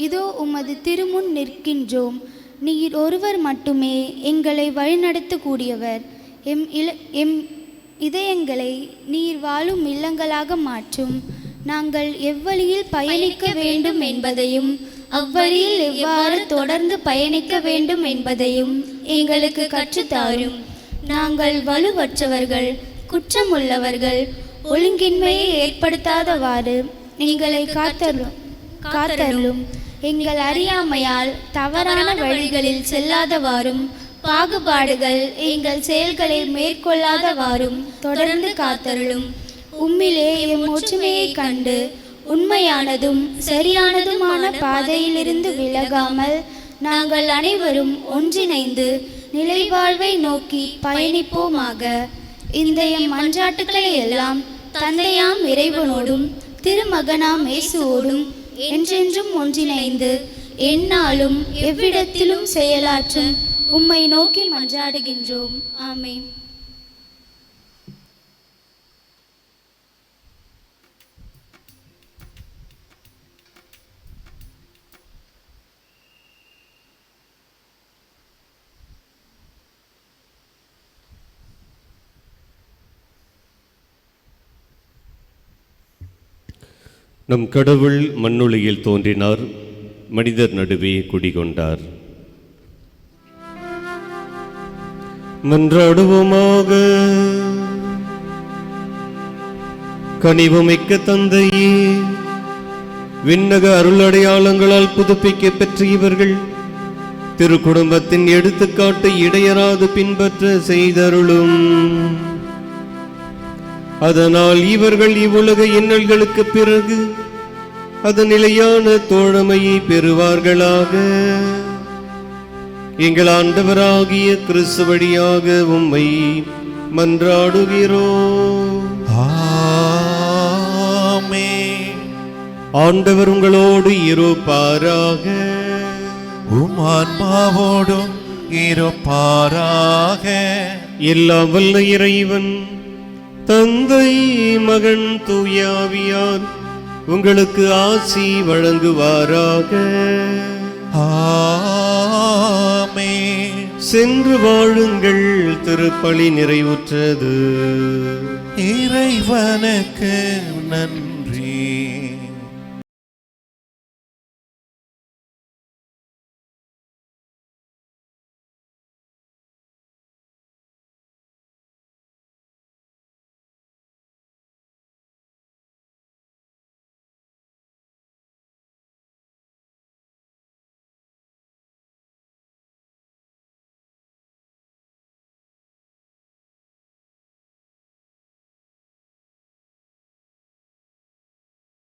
[SPEAKER 3] இதோ உமது திருமுன் நிற்கின்றோம். நீர் ஒருவர் மட்டுமே எங்களை வழிநடத்தக்கூடியவர். எம் இதயங்களை நீர் வாழும் இல்லங்களாக மாற்றும். நாங்கள் எவ்வழியில் பயணிக்க வேண்டும் என்பதையும் அவ்வழியில் எவ்வாறு தொடர்ந்து பயணிக்க வேண்டும் என்பதையும் எங்களுக்கு கற்றுத்தாரும். நாங்கள் வலுவற்றவர்கள், குற்றமுள்ளவர்கள், ஒழுங்கின்மையை ஏற்படுத்தாதவாறு எங்களை காத்தருளும். எங்கள் அறியாமையால் தவறான வழிகளில் செல்லாதவாறும் பாகுபாடுகள் எங்கள் செயல்களை மேற்கொள்ளாதவாறும் தொடர்ந்து காத்தருளும். உம்மிலே எம் ஒற்றுமையை கண்டு உண்மையானதும் சரியானதுமான பாதையிலிருந்து விலகாமல் நாங்கள் அனைவரும் ஒன்றிணைந்து நிலைவாழ்வை நோக்கி பயணிப்போமாக. இந்த எம் மன்றாட்டுக்களை எல்லாம் தந்தையாம் இறைவனோடும் திருமகனாம் இயேசுவோடும் என்றென்றும் ஒன்றிணைந்து எந்நாளும் எவ்விடத்திலும் செயலாற்றும் உம்மை நோக்கி மன்றாடுகின்றோம். ஆமென்.
[SPEAKER 2] நம் கடவுள் மண்ணுலகில் தோன்றினார், மனிதர் நடுவே குடிகொண்டார். மன்றாடுவோமாக. கனிவுமிக்க தந்தையே, விண்ணக அருளடையாளங்களால் புதுப்பிக்க பெற்ற இவர்கள் திரு குடும்பத்தின் எடுத்துக்காட்டு இடையராது பின்பற்ற செய்தருளும். அதனால் இவர்கள் இவ்வுலக இன்னல்களுக்கு பிறகு அதன் நிலையான தோழமையை பெறுவார்களாக. எங்கள் ஆண்டவராகிய கிறிஸ்து வழியாக உம்மை மன்றாடுகிறோம்.
[SPEAKER 1] ஆமென்.
[SPEAKER 2] ஆண்டவர் உங்களோடு இருப்பாராக.
[SPEAKER 1] உம் ஆன்மாவோடும் இருப்பாராக.
[SPEAKER 2] எல்லாம் வல்ல இறைவன் தந்தை மகன் தூயாவியார் உங்களுக்கு ஆசி வழங்குவாராக.
[SPEAKER 1] ஆமென்.
[SPEAKER 2] சென்று வாழுங்கள், திருப்பலி நிறைவுற்றது.
[SPEAKER 1] இறைவனுக்கு நன்றி.